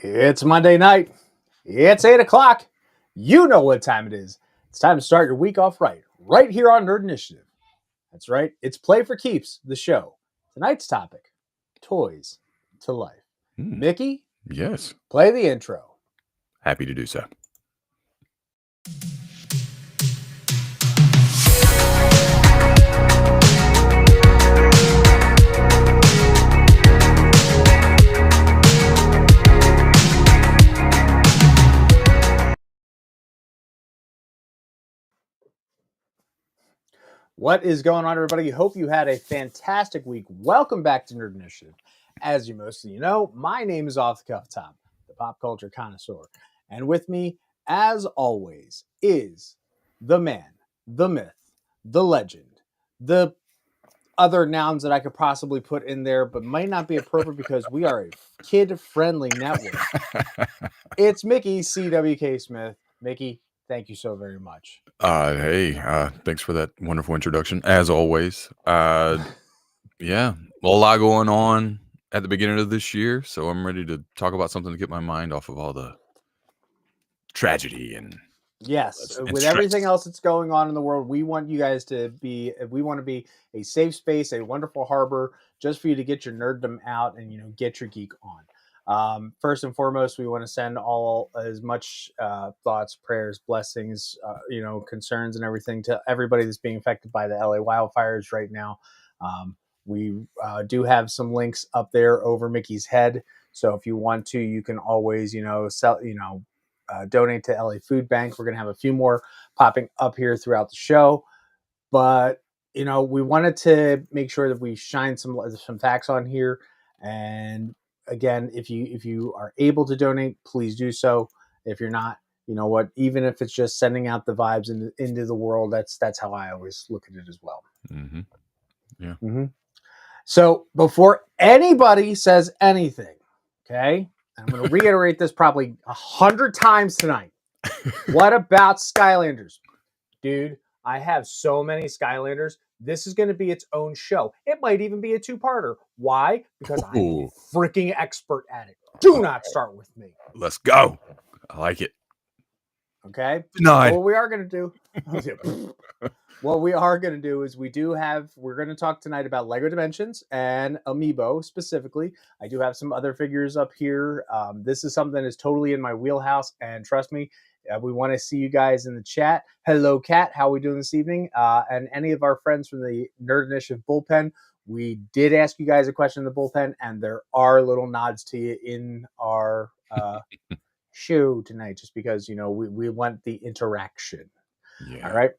It's Monday night. It's 8 o'clock. You know what time it is. It's time to start your week off right here on Nerd Initiative. That's right. It's Play for Keeps, the show. Tonight's topic, toys to life. Mickey? Yes. Play the intro. Happy to do so. What is going on, everybody? Hope you had a fantastic week. Welcome back to Nerd Initiative. As you most of you know, my name is Off the Cuff Tom, the pop culture connoisseur. And with me, as always, is the man, the myth, the legend, the other nouns that I could possibly put in there, but might not be appropriate because we are a kid-friendly network. It's Mickey CWK Smith. Mickey, thank you so very much. Hey, thanks for that wonderful introduction. As always, yeah, a lot going on at the beginning of this year, so I'm ready to talk about something to get my mind off of all the tragedy and yes, and with stress. everything else that's going on in the world, we want you guys to be. We want to be a safe space, a wonderful harbor, just for you to get your nerddom out and get your geek on. First and foremost, we want to send all as much thoughts, prayers, blessings, concerns and everything to everybody that's being affected by the LA wildfires right now. We do have some links up there over Mickey's head. So if you want to, you can always, donate to LA Food Bank. We're going to have a few more popping up here throughout the show. But, we wanted to make sure that we shine some facts on here. And again, if you are able to donate, please do so. If you're not, you know what, even if it's just sending out the vibes into the world, that's how I always look at it as well. Mm-hmm. Yeah. Mm-hmm. So before anybody says anything, okay, I'm going to reiterate this probably 100 times tonight. What about Skylanders? Dude, I have so many Skylanders. This is going to be its own show. It might even be a two-parter. Why? Because I'm a freaking expert at it. Do not start with me. Let's go. I like it. Okay? Denied. What we are going to do... What we are going to do is we're going to talk tonight about Lego Dimensions and Amiibo specifically. I do have some other figures up here. This is something that is totally in my wheelhouse, and trust me, we want to see you guys in the chat. Hello, Kat. How are we doing this evening? And any of our friends from the Nerd Initiative Bullpen, we did ask you guys a question in the bullpen, and there are little nods to you in our show tonight, just because, we want the interaction. Yeah. All right.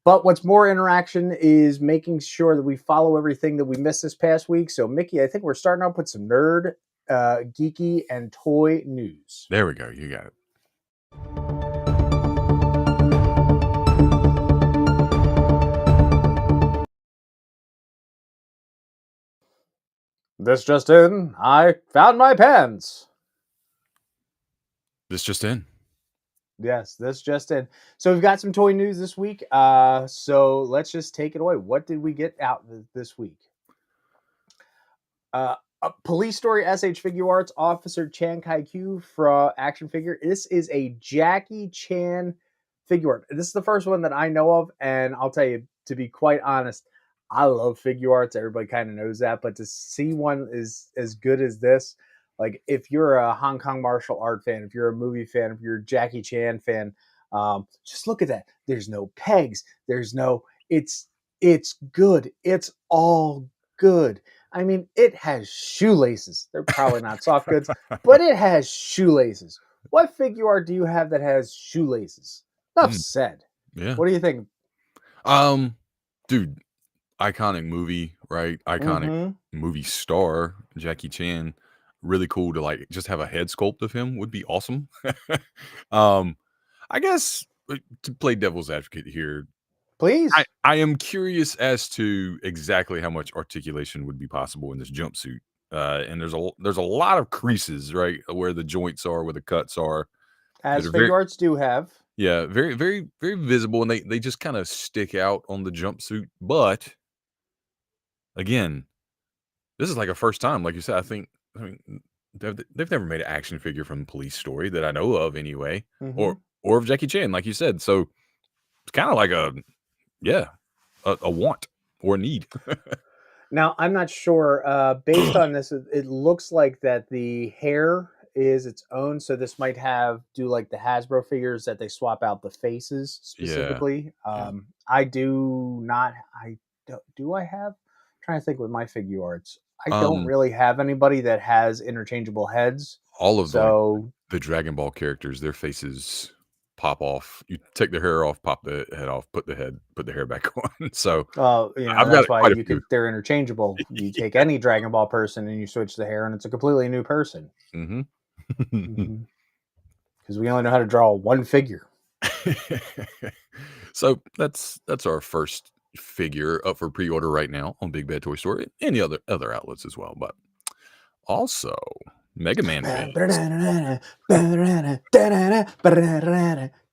But what's more interaction is making sure that we follow everything that we missed this past week. So, Mickey, I think we're starting off with some nerd, geeky, and toy news. There we go. You got it. This just in. I found my pants. This just in. Yes, this just in. So we've got some toy news this week. So let's just take it away. What did we get out this week? A Police Story SH Figure Arts Officer Chan Kai-Kyu from action figure. This is a Jackie Chan figure art. This is the first one that I know of, and I'll tell you, to be quite honest, I love figure arts. Everybody kind of knows that, but to see one is as good as this. Like, if you're a Hong Kong martial art fan, if you're a movie fan, if you're a Jackie Chan fan, just look at that. There's no pegs. There's no, it's good. It's all good. I mean, it has shoelaces. They're probably not soft goods, but it has shoelaces. What figure art do you have that has shoelaces? Enough said. Yeah. What do you think? Dude, iconic movie, right? Iconic movie star, Jackie Chan. Really cool to just have a head sculpt of him would be awesome. I guess to play devil's advocate here, please. I am curious as to exactly how much articulation would be possible in this jumpsuit. And there's a lot of creases, right, where the joints are, where the cuts are. As figure arts do have. Yeah, very, very, very visible, and they just kind of stick out on the jumpsuit. But again, this is like a first time, like you said. I mean, they've never made an action figure from the Police Story that I know of anyway, Hmm. or of Jackie Chan, like you said. So it's kind of like yeah, a want or a need. Now, I'm not sure. Based on this, it looks like that the hair is its own. So this might do like the Hasbro figures that they swap out the faces Yeah, specifically. yeah. I do not. I do. I have. Trying to think with my figure arts. I don't Um, really have anybody that has interchangeable heads. all of So, the Dragon Ball characters, their faces pop off. You take their hair off, pop the head off, put the hair back on. So I've got that's why quite a you few. could. They're interchangeable. You take Yeah. any Dragon Ball person and you switch the hair, and it's a completely new person. Hmm. Because we only know how to draw one figure. So that's our first figure up for pre-order right now on Big Bad Toy Store and the other outlets as well. But also Mega Man Do fans.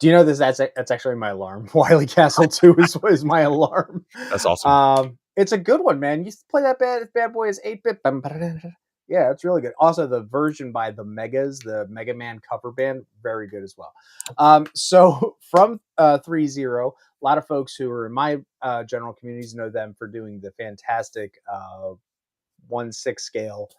you know this? That's actually my alarm. Wily Castle 2 is my alarm. That's awesome. It's a good one, man. You used to play that bad boy as 8-bit. Yeah, it's really good. Also, the version by the Megas, the Mega Man cover band, very good as well. So from 3-0, a lot of folks who are in my general communities know them for doing the fantastic 1/6 scale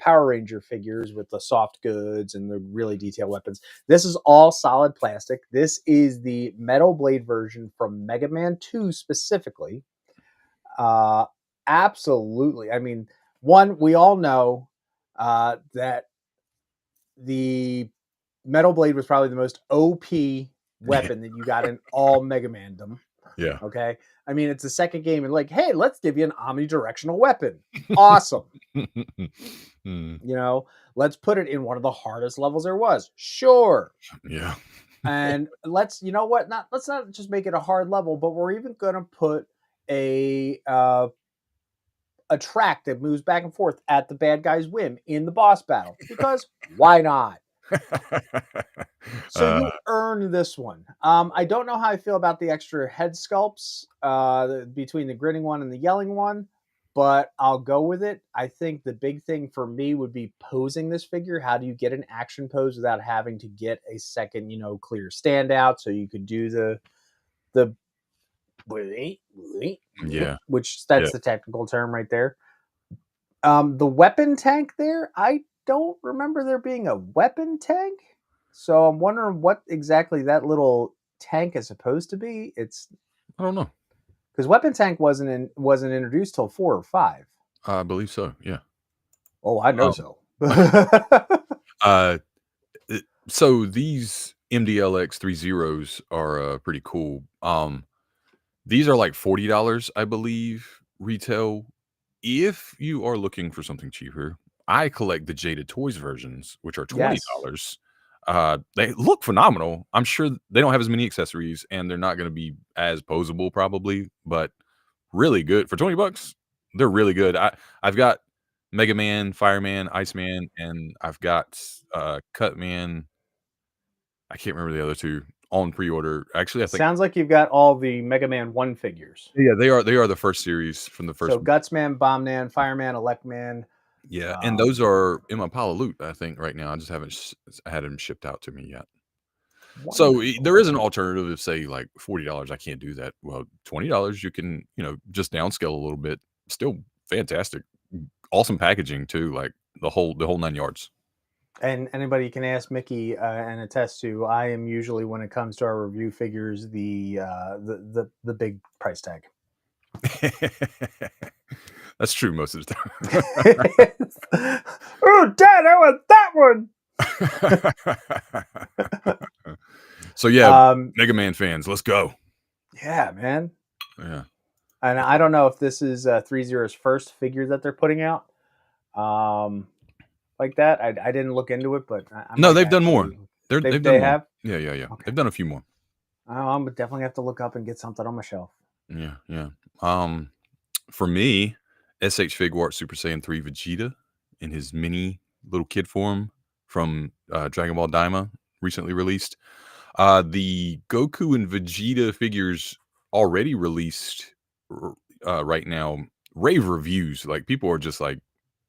Power Ranger figures with the soft goods and the really detailed weapons. This is all solid plastic. This is the metal blade version from Mega Man 2 specifically. Uh, Absolutely. I mean, one, we all know that the metal blade was probably the most OP weapon that you got in all Mega Mandom. Yeah. Okay. I mean, it's the second game, and like, hey, let's give you an omnidirectional weapon. Awesome. Mm, Let's put it in one of the hardest levels there was. Sure. yeah. And let's not just make it a hard level, but we're even gonna put a track that moves back and forth at the bad guy's whim in the boss battle. Because why not? So uh, you earn this one. I don't know how I feel about the extra head sculpts between the grinning one and the yelling one, but I'll go with it. I think the big thing for me would be posing this figure. How do you get an action pose without having to get a second, clear standout? So you could do the yeah. which Yeah. that's the technical term right there. The weapon tank there, I don't remember there being a weapon tank. So I'm wondering what exactly that little tank is supposed to be. It's I don't know. because weapon tank wasn't introduced till 4 or 5. I believe so. Yeah. Oh, I know Um, so. uh, so these MDLX 30s are pretty cool. These are like $40, I believe, retail. If you are looking for something cheaper, I collect the Jaded Toys versions, which are Yes. $20. They look phenomenal. I'm sure they don't have as many accessories and they're not going to be as posable probably, but really good for $20. They're really good. I've got Mega Man, Fireman, Iceman, and I've got Cutman. I can't remember the other two on pre-order. Actually, I think Sounds like you've got all the Mega Man 1 figures. yeah, they are the first series from the first. So Gutsman, Bombman, Fireman, Electman. Yeah, and those Um, are in my pile of loot, I think, right now. I just haven't had them shipped out to me yet. So there is an Wonderful. alternative of say like $40. I can't do that. Well, $20 you can just downscale a little bit. Still fantastic, awesome packaging too. Like the whole 9 yards. And anybody can ask Mickey and attest to. I am usually, when it comes to our review figures, the big price tag. That's true most of the Oh, Dad, I want that one. time. So yeah, Mega Man fans, let's go. Yeah, man. Yeah. And I don't know if this is 3-0's first figure that they're putting out. Like that, I didn't look into it, but I No, might they've done more. actually. They've done They more. have. Yeah, yeah, yeah. Okay. They've done a few more. I'm definitely have to look up and get something on my shelf. Yeah, yeah. For me, SH Figuart Super Saiyan 3 Vegeta in his mini little kid form from Dragon Ball Daima recently released. The Goku and Vegeta figures already released right now. Rave reviews. Like people are just like,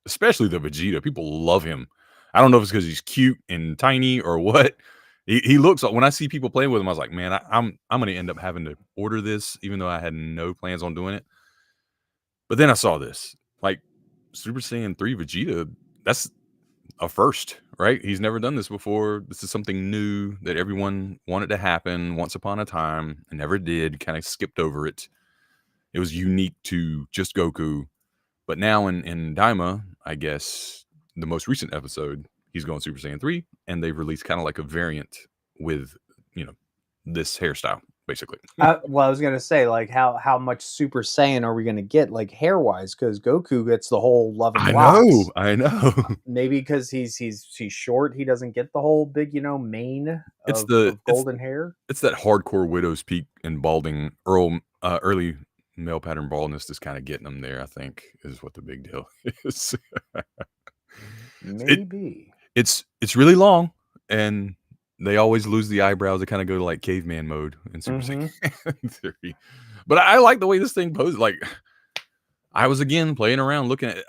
especially the Vegeta. People love him. I don't know if it's because he's cute and tiny or what. He looks when I see people playing with him, I was like, man, I'm gonna end up having to order this, even though I had no plans on doing it. But then I saw this, like Super Saiyan 3 Vegeta. That's a first, right? He's never done this before. This is something new that everyone wanted to happen once upon a time and never did. Kind of skipped over it. It was unique to just Goku. But now in Daima, I guess the most recent episode, he's going Super Saiyan 3, and they've released kind of like a variant with, you know, this hairstyle, basically. Well, I was gonna say, like, how much Super Saiyan are we gonna get, like, hair wise? Because Goku gets the whole loving I locks. know, I know. Maybe because he's short, he doesn't get the whole big, mane It's of the golden hair. it's that hardcore widow's peak and balding early male pattern baldness is kind of getting them there, I think, is what the big deal is. it Maybe. it's really long, and they always lose the eyebrows. They kind of go to like caveman mode in Super Mhm. Saiyan 3. But I like the way this thing poses. Like I was again playing around looking at it.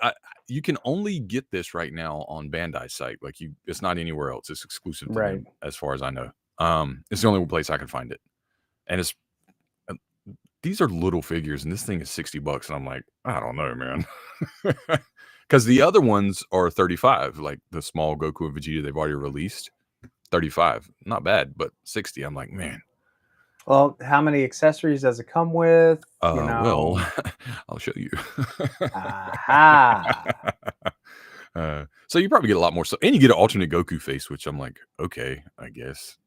You can only get this right now on Bandai's site. Like it's not anywhere else. It's exclusive to Right. them, as far as I know. It's the only place I can find it, and it's uh, these are little figures, and this thing is $60, and I'm like, I don't know, man, because the other ones are 35, like the small Goku and Vegeta they've already released. 35, not bad, but 60, I'm like, man. Well, how many accessories does it come with? Well, I'll show you. Aha. So you probably get a lot more stuff, and you get an alternate Goku face, which I'm like, okay, I guess.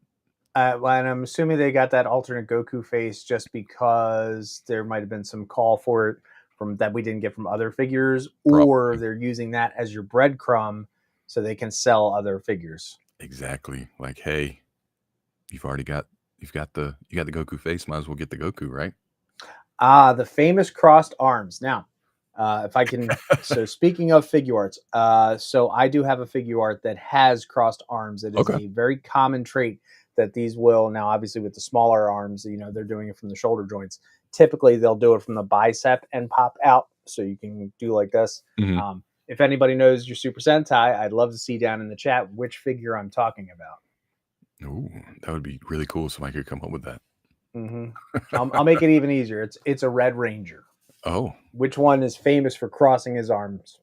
Well, and I'm assuming they got that alternate Goku face just because there might have been some call for it from that we didn't get from other figures, or Probably. they're using that as your breadcrumb so they can sell other figures. Exactly. Like, hey, you got the Goku face, might as well get the Goku, right? The famous crossed arms. Now, if I can, so speaking of figure arts, so I do have a figure art that has crossed arms. It is Okay. a very common trait that these will now, obviously, with the smaller arms, they're doing it from the shoulder joints. Typically, they'll do it from the bicep and pop out, so you can do like this. Mhm. If anybody knows your Super Sentai, I'd love to see down in the chat which figure I'm talking about. Ooh, that would be really cool. Somebody could come up with that. Hmm. I'll make it even easier. It's a Red Ranger. Oh, Which one is famous for crossing his arms?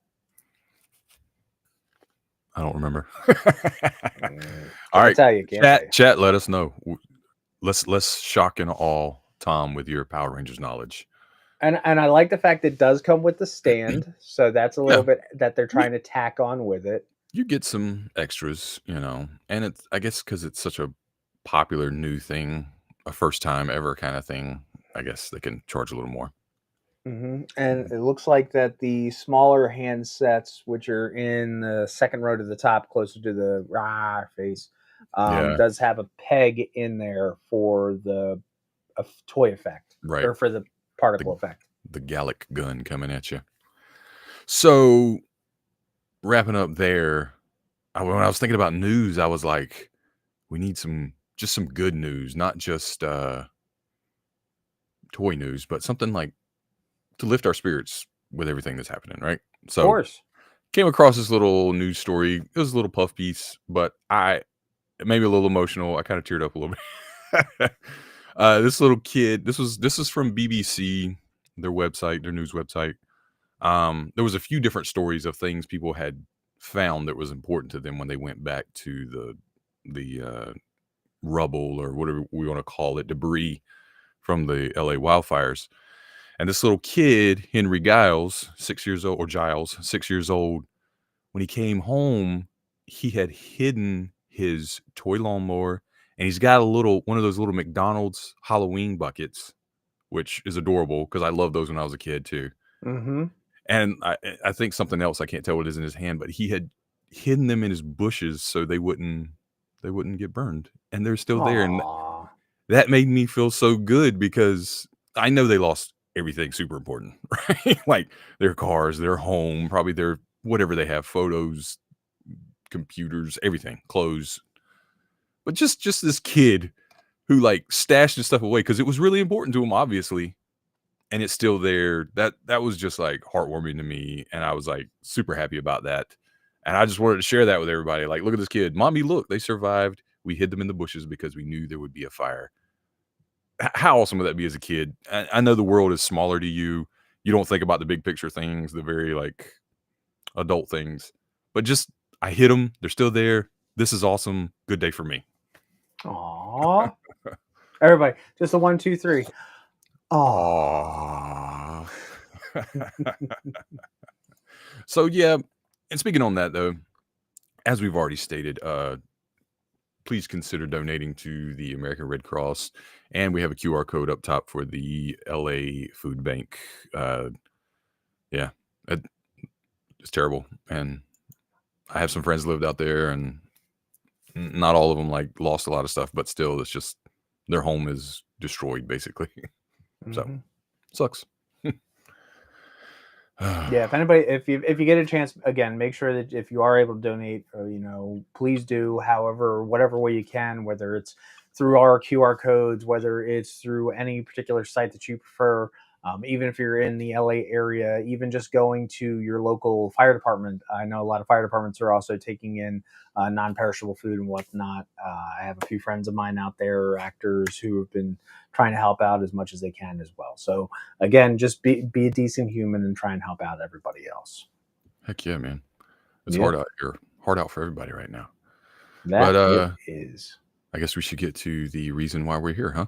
I don't remember. All Can't right, tell you. Can't tell you. chat. Let us know. Let's shock and awe Tom with your Power Rangers knowledge. And I like the fact it does come with the stand, so that's a little Yeah, bit that they're trying to tack on with it. you get some extras, and it's I guess because it's such a popular new thing, a first time ever kind of thing. I guess they can charge a little more. And it looks like that the smaller handsets, which are in the second row to the top, closer to the face, Yeah, does have a peg in there for the toy effect right. or for the particle The effect. the Gallic gun coming at you. So wrapping up there, when I was thinking about news, I was like, we need some good news, not just toy news, but something like to lift our spirits with everything that's happening, right? Of So course. came across this little news story. It was a little puff piece, but it made me a little emotional. I kind of teared up a little bit. This little kid, this is from BBC, their website, their news website. There was a few different stories of things people had found that was important to them when they went back to the rubble, or whatever we want to call it, debris from the LA wildfires. And this little kid, Henry Giles, 6 years old, or Giles, 6 years old, when he came home, he had hidden his toy lawnmower, and he's got one of those little McDonald's Halloween buckets, which is adorable because I loved those when I was a kid too. Mm-hmm. And I think something else, I can't tell what it is in his hand, but he had hidden them in his bushes so they wouldn't get burned, and they're still there. And Aww. that made me feel so good because I know they lost everything super important, right? Like their cars, their home, probably their whatever they have, photos, computers, everything, clothes. But just this kid who like stashed his stuff away because it was really important to him, obviously, and it's still there. That was just like heartwarming to me, and I was like super happy about that. And I just wanted to share that with everybody. Like, look at this kid. Mommy, look, they survived. We hid them in the bushes because we knew there would be a fire. How awesome would that be as a kid? I know the world is smaller to you. You don't think about the big picture things, the very like adult things. But just, I hit them. They're still there. This is awesome. Good day for me. Aww. Everybody, just a 1, 2, 3. Aww. So yeah, and speaking on that though, as we've already stated, please consider donating to the American Red Cross, and we have a QR code up top for the LA Food Bank. Yeah, it's terrible, and I have some friends lived out there, and not all of them like lost a lot of stuff, but still, it's just their home is destroyed basically. So sucks. Yeah, if anybody, if you get a chance, again, make sure that if you are able to donate, or, please do. However, whatever way you can, whether it's through our QR codes, whether it's through any particular site that you prefer. Even if you're in the LA area, even just going to your local fire department. I know a lot of fire departments are also taking in non-perishable food and whatnot. I have a few friends of mine out there, actors, who have been trying to help out as much as they can as well. So again, just be a decent human and try and help out everybody else. Heck yeah, man. It's hard out here. Hard out for everybody right now. That it is. I guess we should get to the reason why we're here, huh?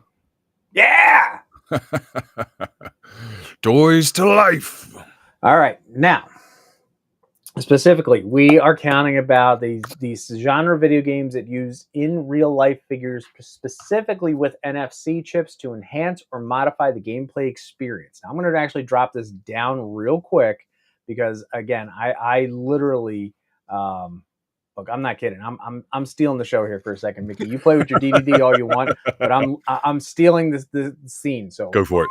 Yeah! Toys to life. All right. Now, specifically, we are counting about these genre video games that use in real life figures, specifically with NFC chips, to enhance or modify the gameplay experience. Now, I'm going to actually drop this down real quick because, again, I literally look. I'm not kidding. I'm stealing the show here for a second, Mickey. You play with your DVD all you want, but I'm stealing the scene. So go for it.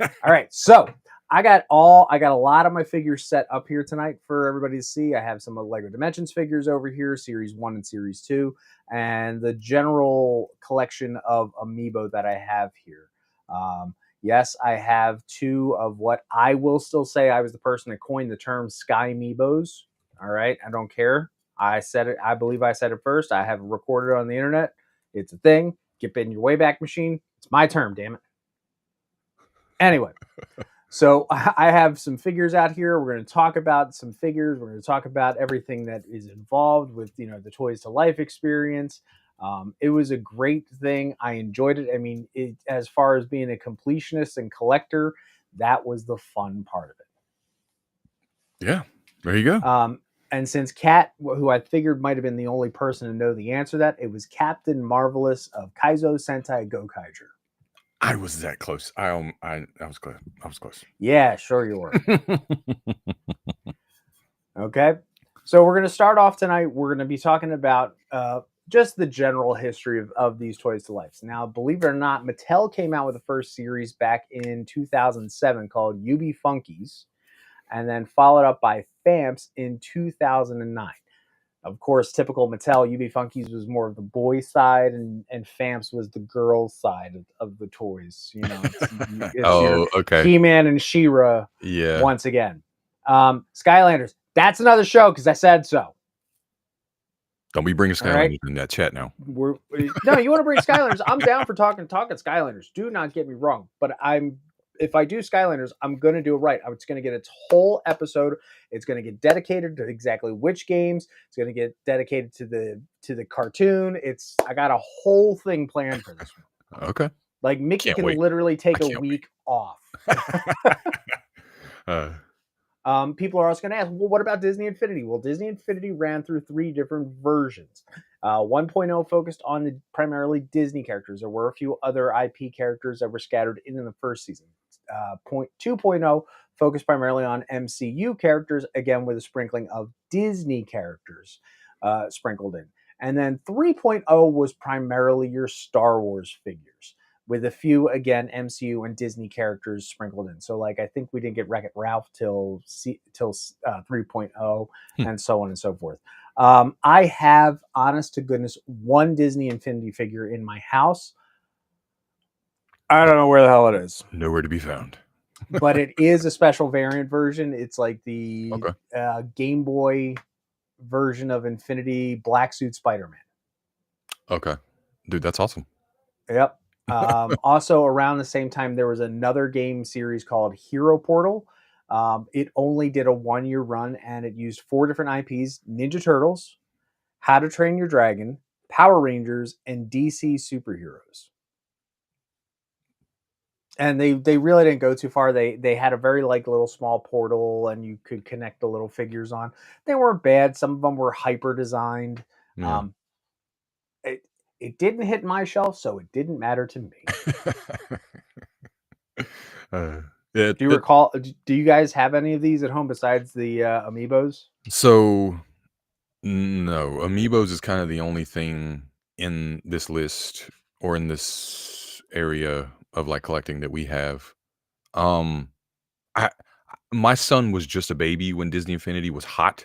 All right, so I got a lot of my figures set up here tonight for everybody to see. I have some of Lego Dimensions figures over here, Series 1 and Series 2, and the general collection of Amiibo that I have here. Yes, I have 2 of what I will still say I was the person that coined the term Sky Amiibos. All right, I don't care. I said it. I believe I said it first. I have recorded it on the internet. It's a thing. Get in your Wayback Machine. It's my term, damn it. Anyway, so I have some figures out here. We're going to talk about some figures. We're going to talk about everything that is involved with, the Toys to Life experience. It was a great thing. I enjoyed it. I mean, as far as being a completionist and collector, that was the fun part of it. Yeah, there you go. And since Kat, who I figured might have been the only person to know the answer to that, it was Captain Marvelous of Kaizo Sentai Gokaiger. I was that close. I was close. I was close. Yeah, sure you were. Okay. So we're going to start off tonight. We're going to be talking about just the general history of these Toys to Life. Now, believe it or not, Mattel came out with the first series back in 2007 called UB Funkies, and then followed up by FAMPS in 2009. Of course, typical Mattel, UB Funkies was more of the boy side, and FAMPS was the girl side of the toys. It's okay. He-Man and She-Ra. Yeah. Once again, Skylanders. That's another show because I said so. Don't be bringing Skylanders in that chat now. No, you want to bring Skylanders? I'm down for talking Skylanders. Do not get me wrong, but if I do Skylanders, I'm going to do it right. It's going to get its whole episode. It's going to get dedicated to exactly which games. It's going to get dedicated to the cartoon. I got a whole thing planned for this one. Okay. Like Mickey can literally take a week off. People are also going to ask, well, what about Disney Infinity? Well, Disney Infinity ran through 3 different versions. 1.0 focused on the primarily Disney characters. There were a few other IP characters that were scattered in the first season. 2.0 focused primarily on MCU characters, again with a sprinkling of Disney characters sprinkled in. And then 3.0 was primarily your Star Wars figures, with a few, again, MCU and Disney characters sprinkled in. So, I think we didn't get Wreck-It Ralph till 3.0, and so on and so forth. I have, honest to goodness, 1 Disney Infinity figure in my house. I don't know where the hell it is. Nowhere to be found. But it is a special variant version. It's like the Game Boy version of Infinity Black Suit Spider-Man. Okay, dude, that's awesome. Yep. Also, around the same time, there was another game series called Hero Portal. It only did a 1-year run, and it used 4 different IPs: Ninja Turtles, How to Train Your Dragon, Power Rangers, and DC superheroes. And they really didn't go too far. They had a very like little small portal, and you could connect the little figures on. They weren't bad. Some of them were hyper designed. Yeah. Um, it it didn't hit my shelf, so it didn't matter to me. uh, yeah. Do you recall? Do you guys have any of these at home besides the Amiibos? So no, Amiibos is kind of the only thing in this list or in this area of like collecting that we have. Um, I my son was just a baby when Disney Infinity was hot,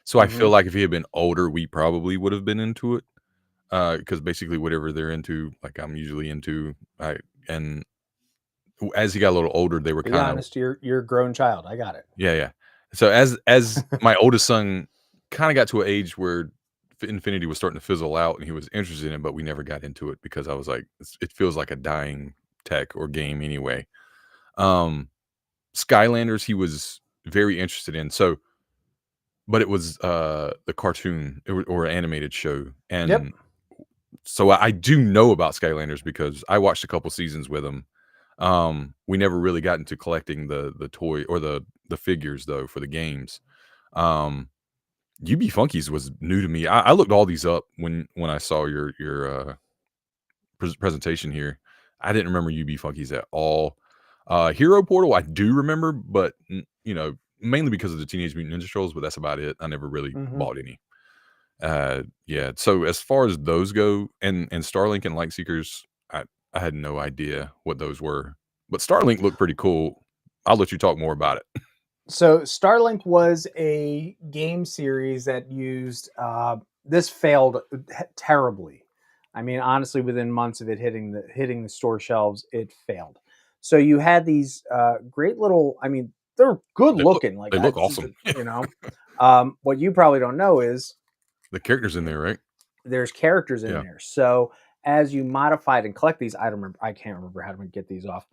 so I feel Mm-hmm. like if he had been older, we probably would have been into it. Because basically whatever they're into, like I'm usually into. And as he got a little older, they were Be kind of honest, you're a grown child. I got it. yeah. So as my oldest son kind of got to an age where Infinity was starting to fizzle out, and he was interested in it, but we never got into it because I was like, it feels like a dying tech or game anyway. Um, Skylanders, he was very interested in. So, but it was the cartoon or animated show, Yep. and so I do know about Skylanders because I watched a couple seasons with him. We never really got into collecting the toy or the figures though for the games. Um, UB Funkies was new to me. I looked all these up when I saw your presentation here. I didn't remember UB Funkies at all. Hero Portal, I do remember, but mainly because of the Teenage Mutant Ninja Turtles. But that's about it. I never really Mm-hmm. bought any. Yeah. So as far as those go, and Starlink and Lightseekers, I had no idea what those were, but Starlink looked pretty cool. I'll let you talk more about it. So Starlink was a game series that used this failed terribly. I mean, honestly, within months of it hitting the store shelves, it failed. So you had these great little. I mean, they're good They look looking. Like they look awesome. you know, what you probably don't know is The characters in there, right? there's characters in Yeah. there. So as you modified and collect these, I can't remember how to get these off.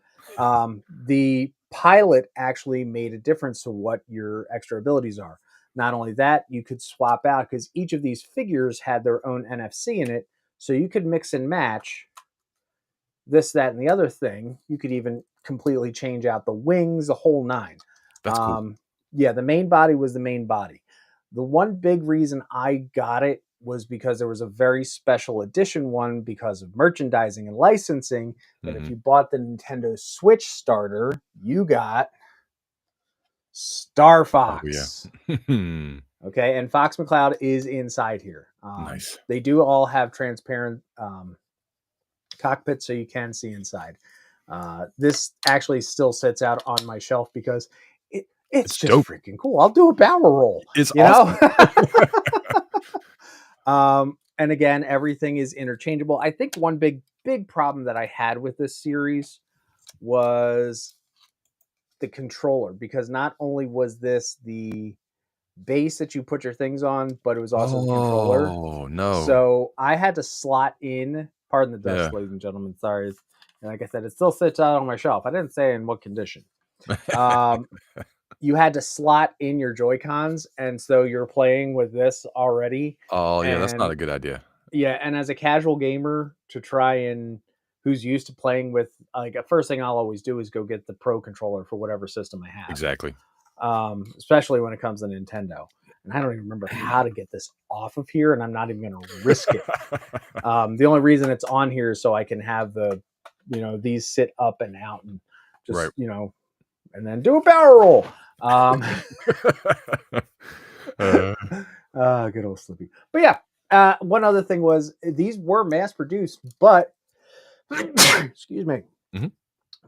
The pilot actually made a difference to what your extra abilities are. Not only that, you could swap out because each of these figures had their own NFC in it. So you could mix and match this, that, and the other thing. You could even completely change out the wings, the whole nine. That's cool. Yeah, the main body was the main body. The one big reason I got it was because there was a very special edition one because of merchandising and licensing. That if Mhm. you bought the Nintendo Switch starter, you got Star Oh, yeah. Fox. Okay, and Fox McCloud is inside here. Nice. They do all have transparent cockpits, so you can see inside. This actually still sits out on my shelf because it's It's just dope. freaking cool. I'll do a barrel roll, It's you know. awesome. And again, everything is interchangeable. I think one big problem that I had with this series was the controller, because not only was this the base that you put your things on, but it was also the controller. Oh, no. So I had to slot in. Pardon the dust, Yeah. ladies and gentlemen. Sorry. And like I said, it still sits out on my shelf. I didn't say in what condition. Um, you had to slot in your Joy Cons, and so you're playing with this already. Oh, yeah, that's not And a good idea. yeah, and as a casual gamer to try and who's used to playing with, like, the first thing I'll always do is go get the Pro controller for whatever system I have. Exactly. Especially when it comes to Nintendo. And I don't even remember how to get this off of here, and I'm not even going to risk it. The only reason it's on here is so I can have these sit up and out and just, Right. and then do a barrel roll. Uh, Good old Slippy. But yeah, one other thing was these were mass produced, but excuse me. Mhm.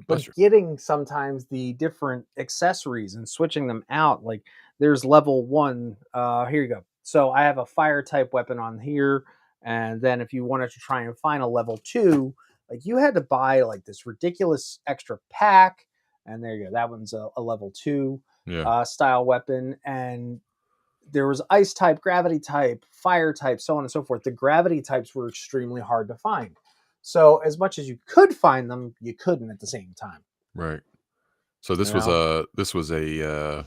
Bless But you. getting sometimes the different accessories and switching them out, like there's level 1. Here you go. So I have a fire type weapon on here, and then if you wanted to try and find a level 2, like you had to buy like this ridiculous extra pack, and there you go. That one's a level 2 Yeah. style weapon, and there was ice type, gravity type, fire type, so on and so forth. The gravity types were extremely hard to find. So as much as you could find them, you couldn't at the same time. Right. So You know? this was it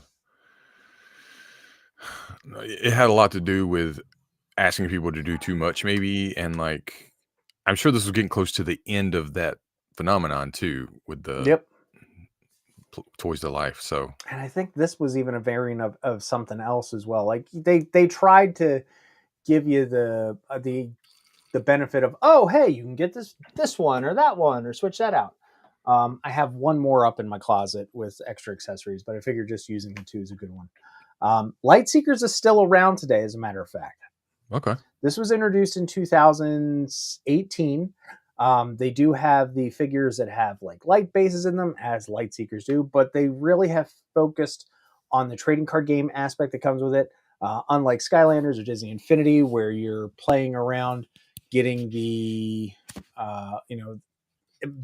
had a lot to do with asking people to do too much maybe, and, like, I'm sure this was getting close to the end of that phenomenon too with the Yep. toys to life, so And I think this was even a variant of something else as well. Like they tried to give you the benefit of, oh, hey, you can get this one or that one or switch that out. I have one more up in my closet with extra accessories, but I figure just using the two is a good one. Light Seekers is still around today, as a matter of fact. okay. This was introduced in 2018. They do have the figures that have like light bases in them, as Light Seekers do, but they really have focused on the trading card game aspect that comes with it. Unlike Skylanders or Disney Infinity, where you're playing around getting the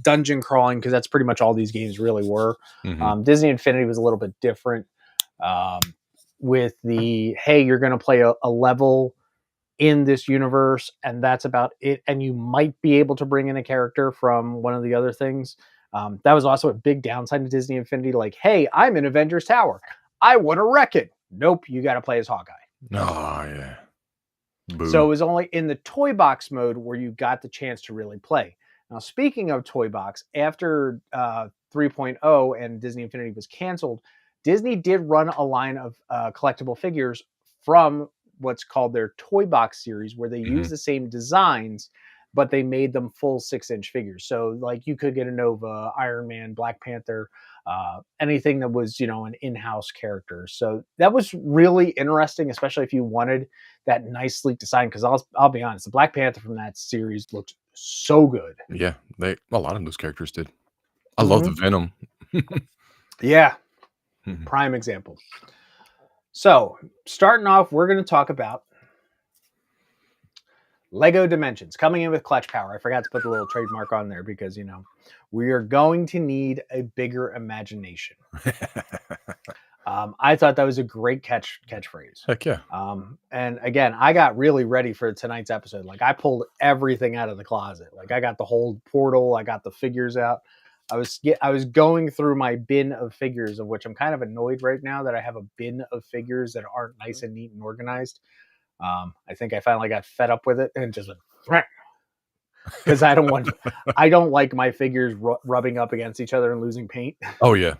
dungeon crawling, because that's pretty much all these games really were. Mhm. Disney Infinity was a little bit different, um, with the, hey, you're going to play a level in this universe and that's about it, and you might be able to bring in a character from one of the other things. That was also a big downside to Disney Infinity. Like, hey, I'm in Avengers Tower, I want to wreck it. Nope, you got to play as Hawkeye. Oh, yeah. So Boo. it was only in the toy box mode where you got the chance to really play. Now, speaking of toy box, after 3.0 and Disney Infinity was canceled, Disney did run a line of collectible figures from what's called their toy box series, where they use Mhm. the same designs, but they made them full 6-inch figures. So, like, you could get a Nova, Iron Man, Black Panther, anything that was, an in-house character. So that was really interesting, especially if you wanted that nice sleek design. Because I'll be honest, the Black Panther from that series looked so good. Yeah, a lot of those characters did. I love the Mm-hmm. Venom. Yeah, Mhm. prime example. So starting off, we're going to talk about Lego Dimensions coming in with clutch power. I forgot to put the little trademark on there because we are going to need a bigger imagination. I thought that was a great catchphrase. Heck yeah. And again, I got really ready for tonight's episode. Like, I pulled everything out of the closet. Like, I got the whole portal. I got the figures out. I was going through my bin of figures, of which I'm kind of annoyed right now that I have a bin of figures that aren't nice and neat and organized. I think I finally got fed up with it and just went, because I don't like my figures rubbing up against each other and losing paint. Oh, yeah.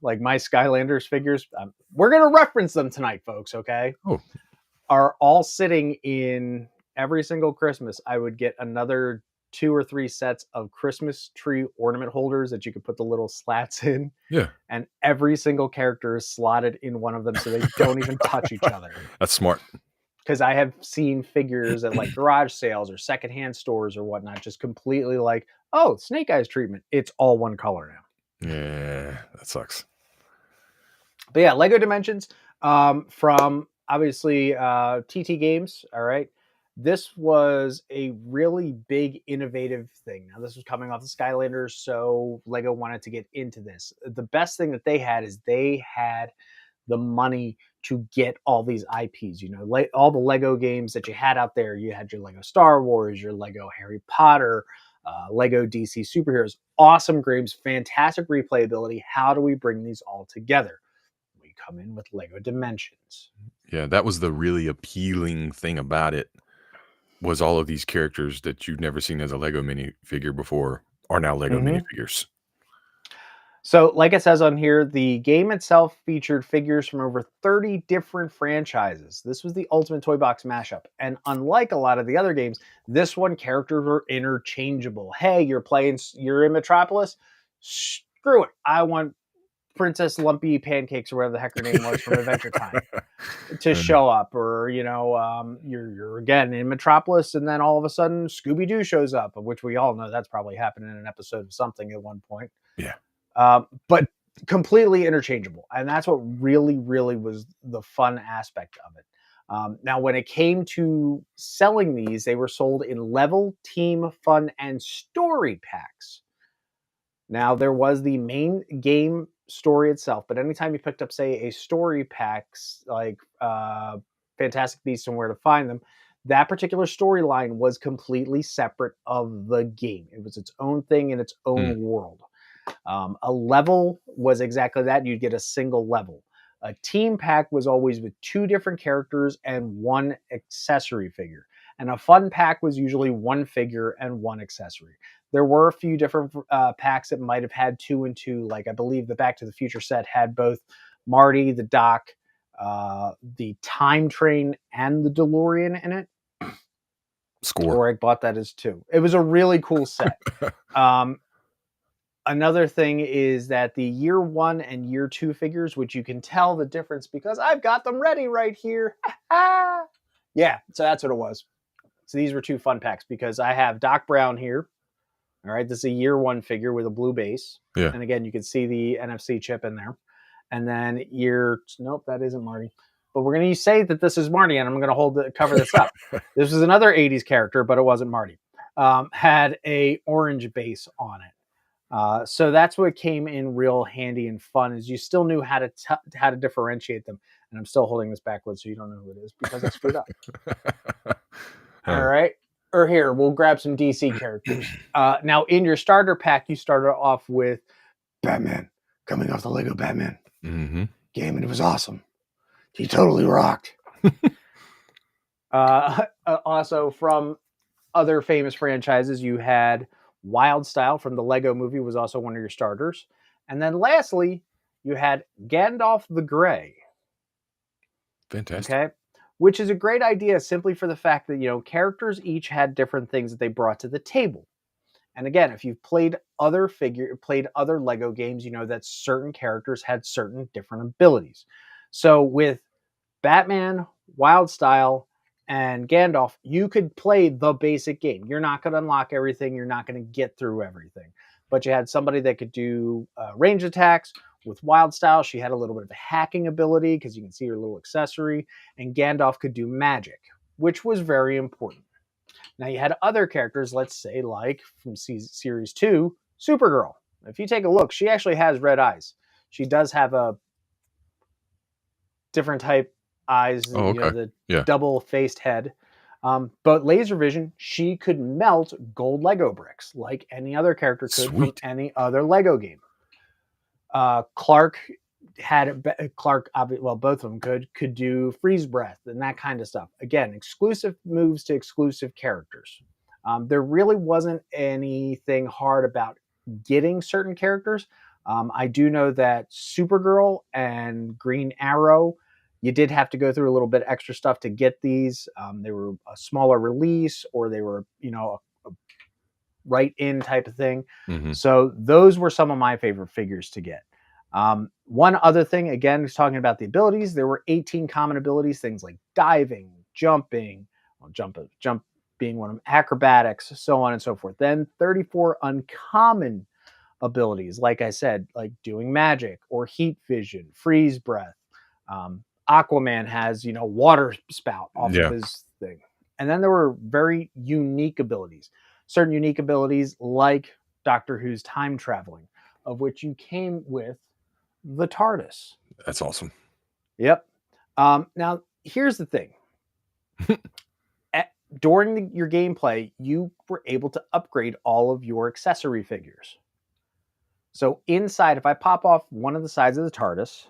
Like my Skylanders figures, we're going to reference them tonight, folks. Okay. Oh. Are all sitting in every single Christmas. I would get another 2 or 3 sets of Christmas tree ornament holders that you could put the little slats in. Yeah. And every single character is slotted in one of them so they don't even touch each other. That's smart. Because I have seen figures at like garage sales or secondhand stores or whatnot, just completely like, oh, Snake Eyes treatment. It's all one color now. Yeah, that sucks. But yeah, Lego Dimensions, from obviously TT Games. All right. This was a really big, innovative thing. Now, this was coming off the Skylanders, so Lego wanted to get into this. The best thing that they had is they had the money to get all these IPs. Like all the Lego games that you had out there. You had your Lego Star Wars, your Lego Harry Potter, Lego DC Superheroes. Awesome games, fantastic replayability. How do we bring these all together? We come in with Lego Dimensions. Yeah, that was the really appealing thing about it, was all of these characters that you've never seen as a Lego minifigure before are now Lego Mm-hmm. minifigures. So, like it says on here, the game itself featured figures from over 30 different franchises. This was the ultimate toy box mashup. And unlike a lot of the other games, this one, characters were interchangeable. Hey, you're in Metropolis? Screw it. I want Princess Lumpy Pancakes, or whatever the heck her name was, from Adventure Time to show up. Or, you're again in Metropolis, and then all of a sudden Scooby-Doo shows up, of which we all know that's probably happened in an episode of something at one point. Yeah. But completely interchangeable. And that's what really, really was the fun aspect of it. Now, when it came to selling these, they were sold in level, team, fun, and story packs. Now, there was the main game story itself, but anytime you picked up, say, a story packs like Fantastic Beasts and Where to Find Them, that particular storyline was completely separate of the game. It was its own thing in its own world. A level was exactly that. You'd get a single level. A team pack was always with 2 different characters and 1 accessory figure. And a fun pack was usually 1 figure and 1 accessory. There were a few different packs that might have had 2 and 2. Like I believe the Back to the Future set had both Marty, the Doc, the Time Train, and the DeLorean in it. Score. Or I bought that as 2. It was a really cool set. Another thing is that the year 1 and year 2 figures, which you can tell the difference because I've got them ready right here. Yeah, so that's what it was. So these were 2 fun packs because I have Doc Brown here. All right, this is a year 1 figure with a blue base. Yeah. And again, you can see the NFC chip in there. And then nope, that isn't Marty. But we're going to say that this is Marty, and I'm going to cover this up. This is another 80s character, but it wasn't Marty. Had a orange base on it. So that's what came in real handy and fun is you still knew how to differentiate them. And I'm still holding this backwards so you don't know who it is because I screwed up. All right. Or here, we'll grab some DC characters. Now, in your starter pack, you started off with Batman, coming off the Lego Batman game, and it was awesome. He totally rocked. Also, from other famous franchises, you had Wild Style from the Lego movie was also one of your starters. And then lastly, you had Gandalf the Grey. Fantastic. Okay. Which is a great idea simply for the fact that, characters each had different things that they brought to the table. And again, if you've played other Lego games, you know that certain characters had certain different abilities. So with Batman, Wild Style, and Gandalf, you could play the basic game. You're not going to unlock everything. You're not going to get through everything. But you had somebody that could do range attacks. With Wild Style, she had a little bit of a hacking ability because you can see her little accessory. And Gandalf could do magic, which was very important. Now you had other characters, let's say like from Series 2, Supergirl. If you take a look, she actually has red eyes. She does have a different type eyes, the double-faced head. But laser vision, she could melt gold Lego bricks like any other character could from any other Lego game. Clark, both of them could do freeze breath and that kind of stuff. Again, exclusive moves to exclusive characters. There really wasn't anything hard about getting certain characters. I do know that Supergirl and Green Arrow, you did have to go through a little bit extra stuff to get these. They were a smaller release, or they were, a right-in type of thing. So those were some of my favorite figures to get. One other thing, again, is talking about the abilities. There were 18 common abilities, things like diving, jumping, jump being one of them, acrobatics, so on and so forth. Then 34 uncommon abilities, like I said, like doing magic or heat vision, freeze breath. Aquaman has, water spout off of his thing. And then there were very unique abilities. Certain unique abilities like Doctor Who's time traveling, of which you came with the TARDIS. That's awesome. Yep. Now, here's the thing. During your gameplay, you were able to upgrade all of your accessory figures. So inside, if I pop off one of the sides of the TARDIS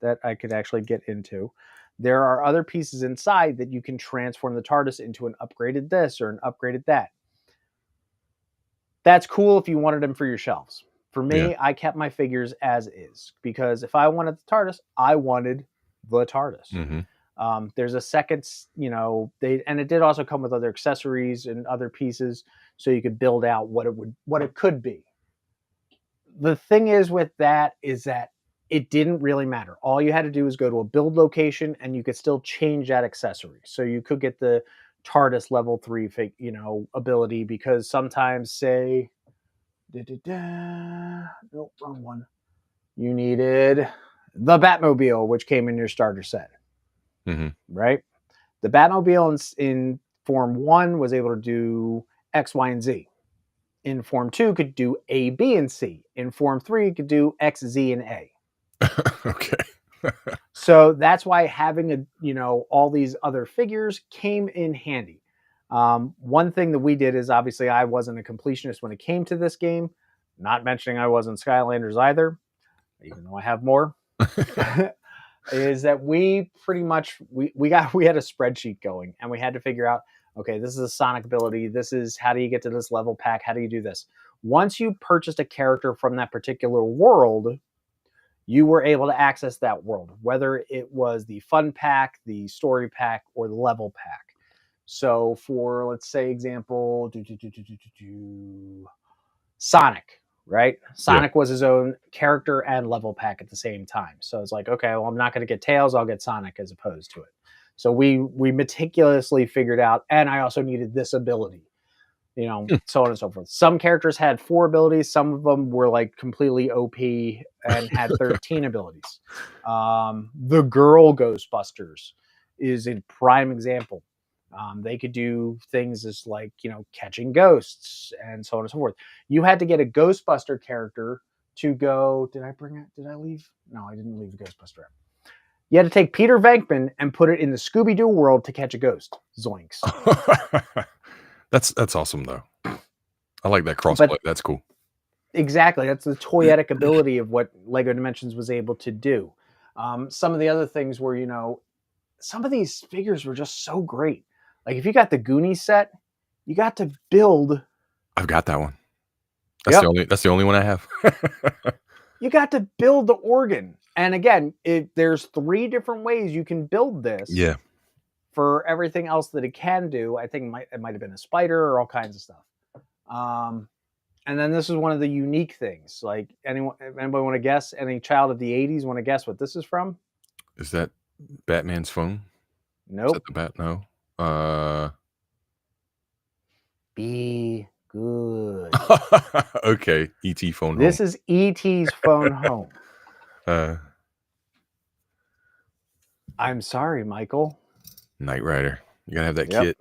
that I could actually get into, there are other pieces inside that you can transform the TARDIS into an upgraded this or an upgraded that. That's cool if you wanted them for your shelves. For me, I kept my figures as is because if I wanted the TARDIS, I wanted the TARDIS. There's a second, and it did also come with other accessories and other pieces, so you could build out what it could be. The thing is with that is that it didn't really matter. All you had to do was go to a build location, and you could still change that accessory. So you could get the TARDIS level 3, ability because sometimes, say, nope, wrong one. You needed the Batmobile, which came in your starter set, right? The Batmobile in Form 1 was able to do X, Y, and Z. In Form 2 could do A, B, and C. In Form 3 it could do X, Z, and A. Okay. So that's why having all these other figures came in handy. One thing that we did is, obviously I wasn't a completionist when it came to this game. Not mentioning I wasn't Skylanders either, even though I have more. Is that we pretty much we had a spreadsheet going, and we had to figure out, okay, this is a Sonic ability. This is how do you get to this level pack? How do you do this? Once you purchased a character from that particular world, you were able to access that world, whether it was the fun pack, the story pack, or the level pack. So for, let's say, example, Sonic, right? Sonic was his own character and level pack at the same time. So it's like, okay, well, I'm not going to get Tails, I'll get Sonic as opposed to it. So we meticulously figured out, and I also needed this ability, so on and so forth. Some characters had 4 abilities. Some of them were like completely OP and had 13 abilities. The girl Ghostbusters is a prime example. They could do things as like, catching ghosts and so on and so forth. You had to get a Ghostbuster character to go. Did I leave? No, I didn't leave the Ghostbuster out. You had to take Peter Venkman and put it in the Scooby-Doo world to catch a ghost. Zoinks. That's awesome though. I like that crossplay. That's cool. Exactly. That's the toyetic ability of what LEGO Dimensions was able to do. Some of the other things were, some of these figures were just so great. Like if you got the Goonies set, you got to build. I've got that one. That's the only one I have. You got to build the organ. And again, there's 3 different ways you can build this. Yeah. For everything else that it can do. I think it might have been a spider or all kinds of stuff. And then this is one of the unique things. Like anybody want to guess? Any child of the 80s want to guess what this is from? Is that Batman's phone? Nope. Is that the bat? No. Be good. Okay. E.T. phone home. This is E.T.'s phone home. I'm sorry, Michael. Knight Rider. You gotta have that kit.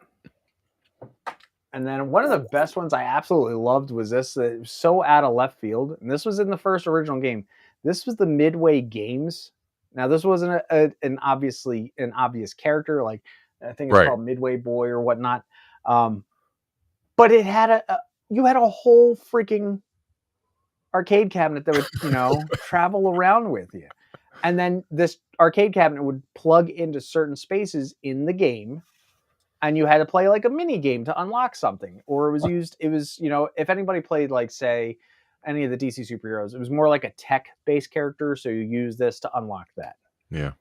And then one of the best ones I absolutely loved was this. It was so out of left field. And this was in the first original game. This was the Midway Games. Now, this wasn't an obvious character. Like, I think it's called Midway Boy or whatnot. But it had you had a whole freaking arcade cabinet that would, travel around with you. And then this arcade cabinet would plug into certain spaces in the game. And you had to play like a mini game to unlock something. Or it was if anybody played, like, say, any of the DC superheroes, it was more like a tech-based character. So you use this to unlock that. Yeah.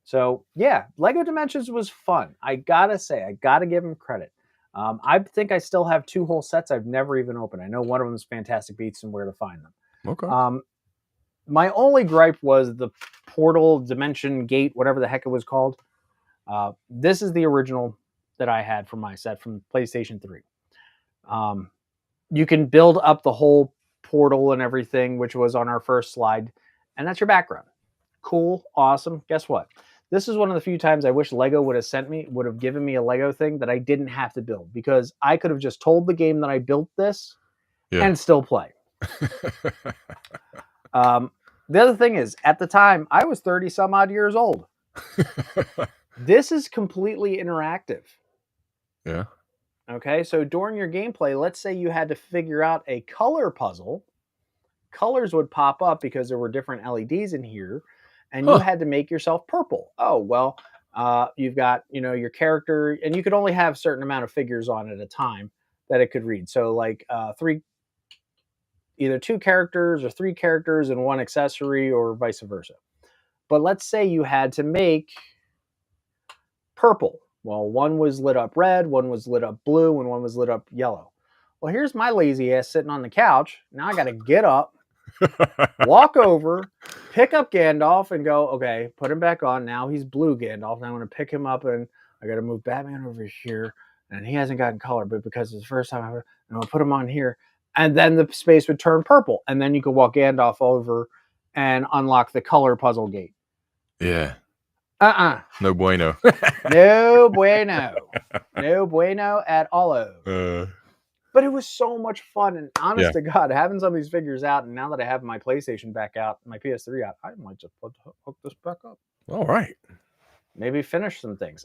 So, yeah, LEGO Dimensions was fun. I gotta say, I gotta give them credit. I think I still have 2 whole sets I've never even opened. I know one of them is Fantastic Beasts and where to find them. Okay. My only gripe was the portal, dimension, gate, whatever the heck it was called. This is the original that I had for my set from PlayStation 3. You can build up the whole portal and everything, which was on our first slide, and that's your background. Cool, awesome. Guess what? This is one of the few times I wish LEGO would have given me a LEGO thing that I didn't have to build, because I could have just told the game that I built this and still play. The other thing is, at the time, I was 30 some odd years old. This is completely interactive. Yeah. Okay, so during your gameplay, let's say you had to figure out a color puzzle. Colors would pop up because there were different LEDs in here, and you had to make yourself purple. Oh, well, you've got, your character, and you could only have a certain amount of figures on at a time that it could read. So like either 2 characters or 3 characters and 1 accessory, or vice versa. But let's say you had to make purple. Well, 1 was lit up red, 1 was lit up blue, and 1 was lit up yellow. Well, here's my lazy ass sitting on the couch. Now I got to get up, walk over, pick up Gandalf, and go, okay, put him back on. Now he's blue Gandalf. Now I'm going to pick him up, and I got to move Batman over here. And he hasn't gotten color, but because it's the first time I'm going to put him on here. And then the space would turn purple. And then you could walk Gandalf over and unlock the color puzzle gate. Yeah. No bueno. No bueno. No bueno at all. But it was so much fun, and honest Yeah. to God, having some of these figures out, and now that I have my PlayStation back out, my PS3 out, I might just hook this back up. All right. Maybe finish some things.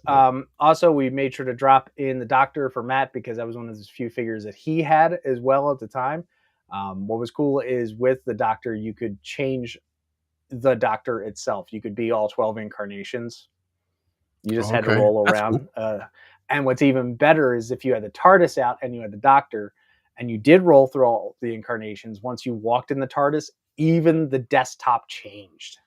Also, we made sure to drop in the Doctor for Matt because that was one of the few figures that he had as well at the time. What was cool is with the Doctor, you could change the Doctor itself. You could be all 12 incarnations. You just had to Okay. roll That's around. cool. And what's even better is if you had the TARDIS out and you had the Doctor, and you did roll through all the incarnations, once you walked in the TARDIS, even the desktop changed.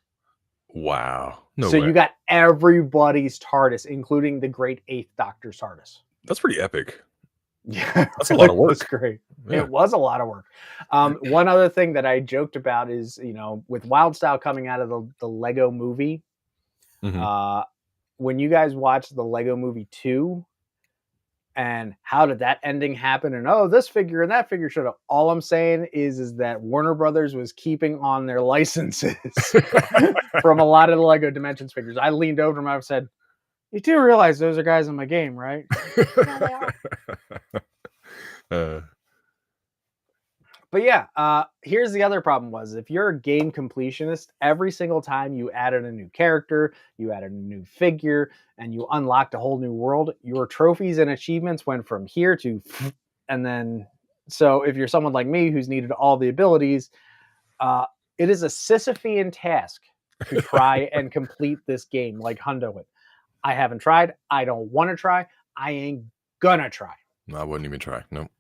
Wow. No So way. you got everybody's TARDIS, including the great Eighth Doctor's TARDIS. That's pretty epic. Yeah, That's a lot of work. Was great. Yeah. It was a lot of work. One other thing that I joked about is, with Wild Style coming out of the Lego movie, Mhm. when you guys watched the Lego movie 2, and how did that ending happen? And this figure and that figure should have. All I'm saying is that Warner Brothers was keeping on their licenses from a lot of the Lego Dimensions figures. I leaned over him and I said, "You do realize those are guys in my game, right?" Yeah, they are. But yeah, here's the other problem was if you're a game completionist, every single time you added a new character, you added a new figure, and you unlocked a whole new world, your trophies and achievements went from here to, and then, so if you're someone like me who's needed all the abilities, it is a Sisyphean task to try and complete this game like Hundo it. I haven't tried. I don't want to try. I ain't gonna try. No, I wouldn't even try. Nope.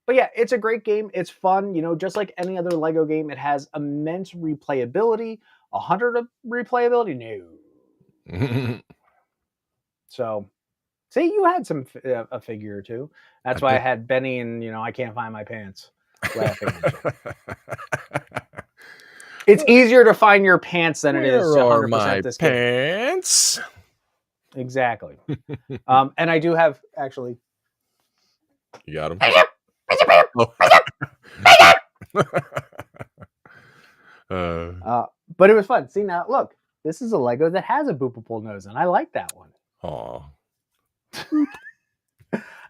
But yeah, it's a great game. It's fun, just like any other Lego game. It has immense replayability. 100 of replayability, no. So, see, you had a figure or two. That's why I had Benny and I can't find my pants laughing at you. It's easier to find your pants than it is to 100% this game. Pants? Exactly. And I do have actually. You got them. But it was fun. See, now look, this is a Lego that has a boopable nose, and I like that one. Aw.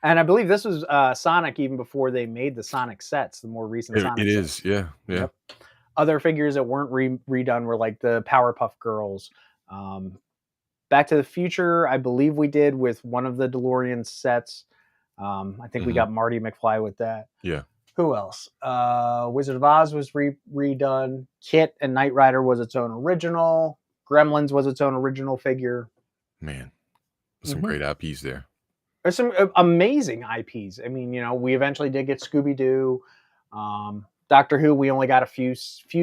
And I believe this was Sonic even before they made the Sonic sets, the more recent Sonic It sets. is, yeah. Yep. Other figures that weren't redone were like the Powerpuff Girls. Back to the Future, I believe we did with one of the DeLorean sets. I think we got Marty McFly with that. Yeah. Who else? Wizard of Oz was redone. Kit and Knight Rider was its own original. Gremlins was its own original figure. Man, some great IPs there. There's some amazing IPs. I mean, we eventually did get Scooby-Doo. Doctor Who, we only got a few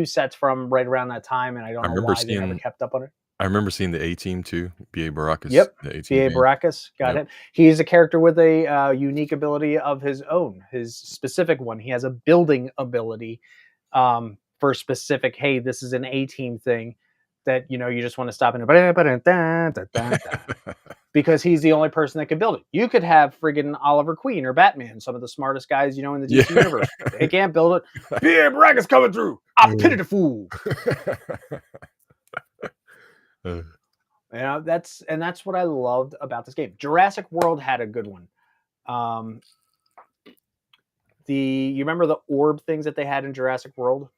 sets from right around that time, and I don't know why they never kept up on it. I remember seeing the A-Team too, B.A. Baracus. Yep, B.A. Baracus, got him. He's a character with a unique ability of his own, his specific one. He has a building ability for specific, hey, this is an A-Team thing that, you just want to stop and because he's the only person that can build it. You could have friggin' Oliver Queen or Batman, some of the smartest guys, in the DC universe. They can't build it. B.A. Baracus coming through. I pity the fool. That's what I loved about this game. Jurassic World had a good one. You remember the orb things that they had in Jurassic World?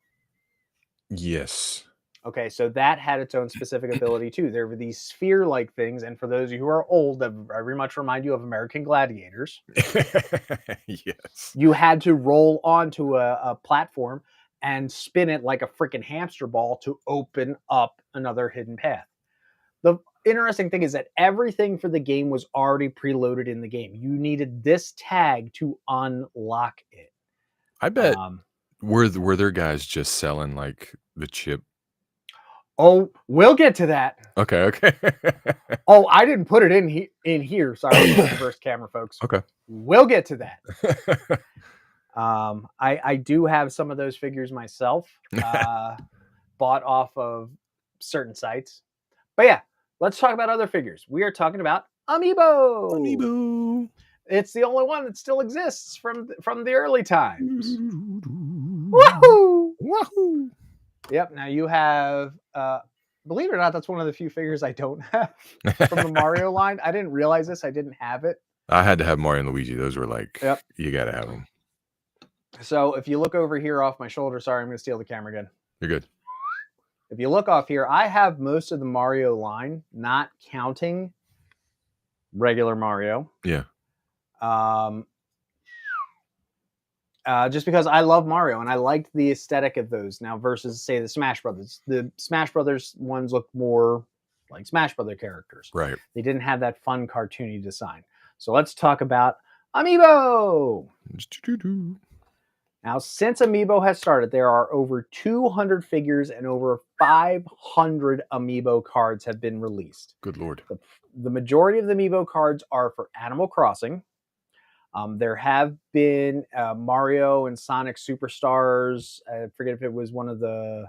Yes. Okay, so that had its own specific ability too. There were these sphere-like things, and for those of you who are old, that very much remind you of American Gladiators. Yes. You had to roll onto a platform and spin it like a freaking hamster ball to open up another hidden path. The interesting thing is that everything for the game was already preloaded in the game. You needed this tag to unlock it. I bet were there guys just selling like the chip? Oh, we'll get to that. Okay. Oh, I didn't put it in here. Sorry, reverse camera, folks. Okay. We'll get to that. I do have some of those figures myself, bought off of certain sites. But yeah, let's talk about other figures. We are talking about Amiibo. Amiibo. It's the only one that still exists from the early times. Woohoo! Woohoo! Yep. Now you have, believe it or not, that's one of the few figures I don't have from the Mario line. I didn't realize this. I didn't have it. I had to have Mario and Luigi. Those were like, you got to have them. So if you look over here off my shoulder, sorry, I'm going to steal the camera again. You're good. If you look off here, I have most of the Mario line, not counting regular Mario. Yeah. Just because I love Mario and I liked the aesthetic of those now versus say the Smash Brothers. The Smash Brothers ones look more like Smash Brother characters. Right. They didn't have that fun cartoony design. So let's talk about Amiibo. Now, since Amiibo has started, there are over 200 figures and over 500 Amiibo cards have been released. Good Lord. The majority of the Amiibo cards are for Animal Crossing. There have been Mario and Sonic Superstars. I forget if it was one of the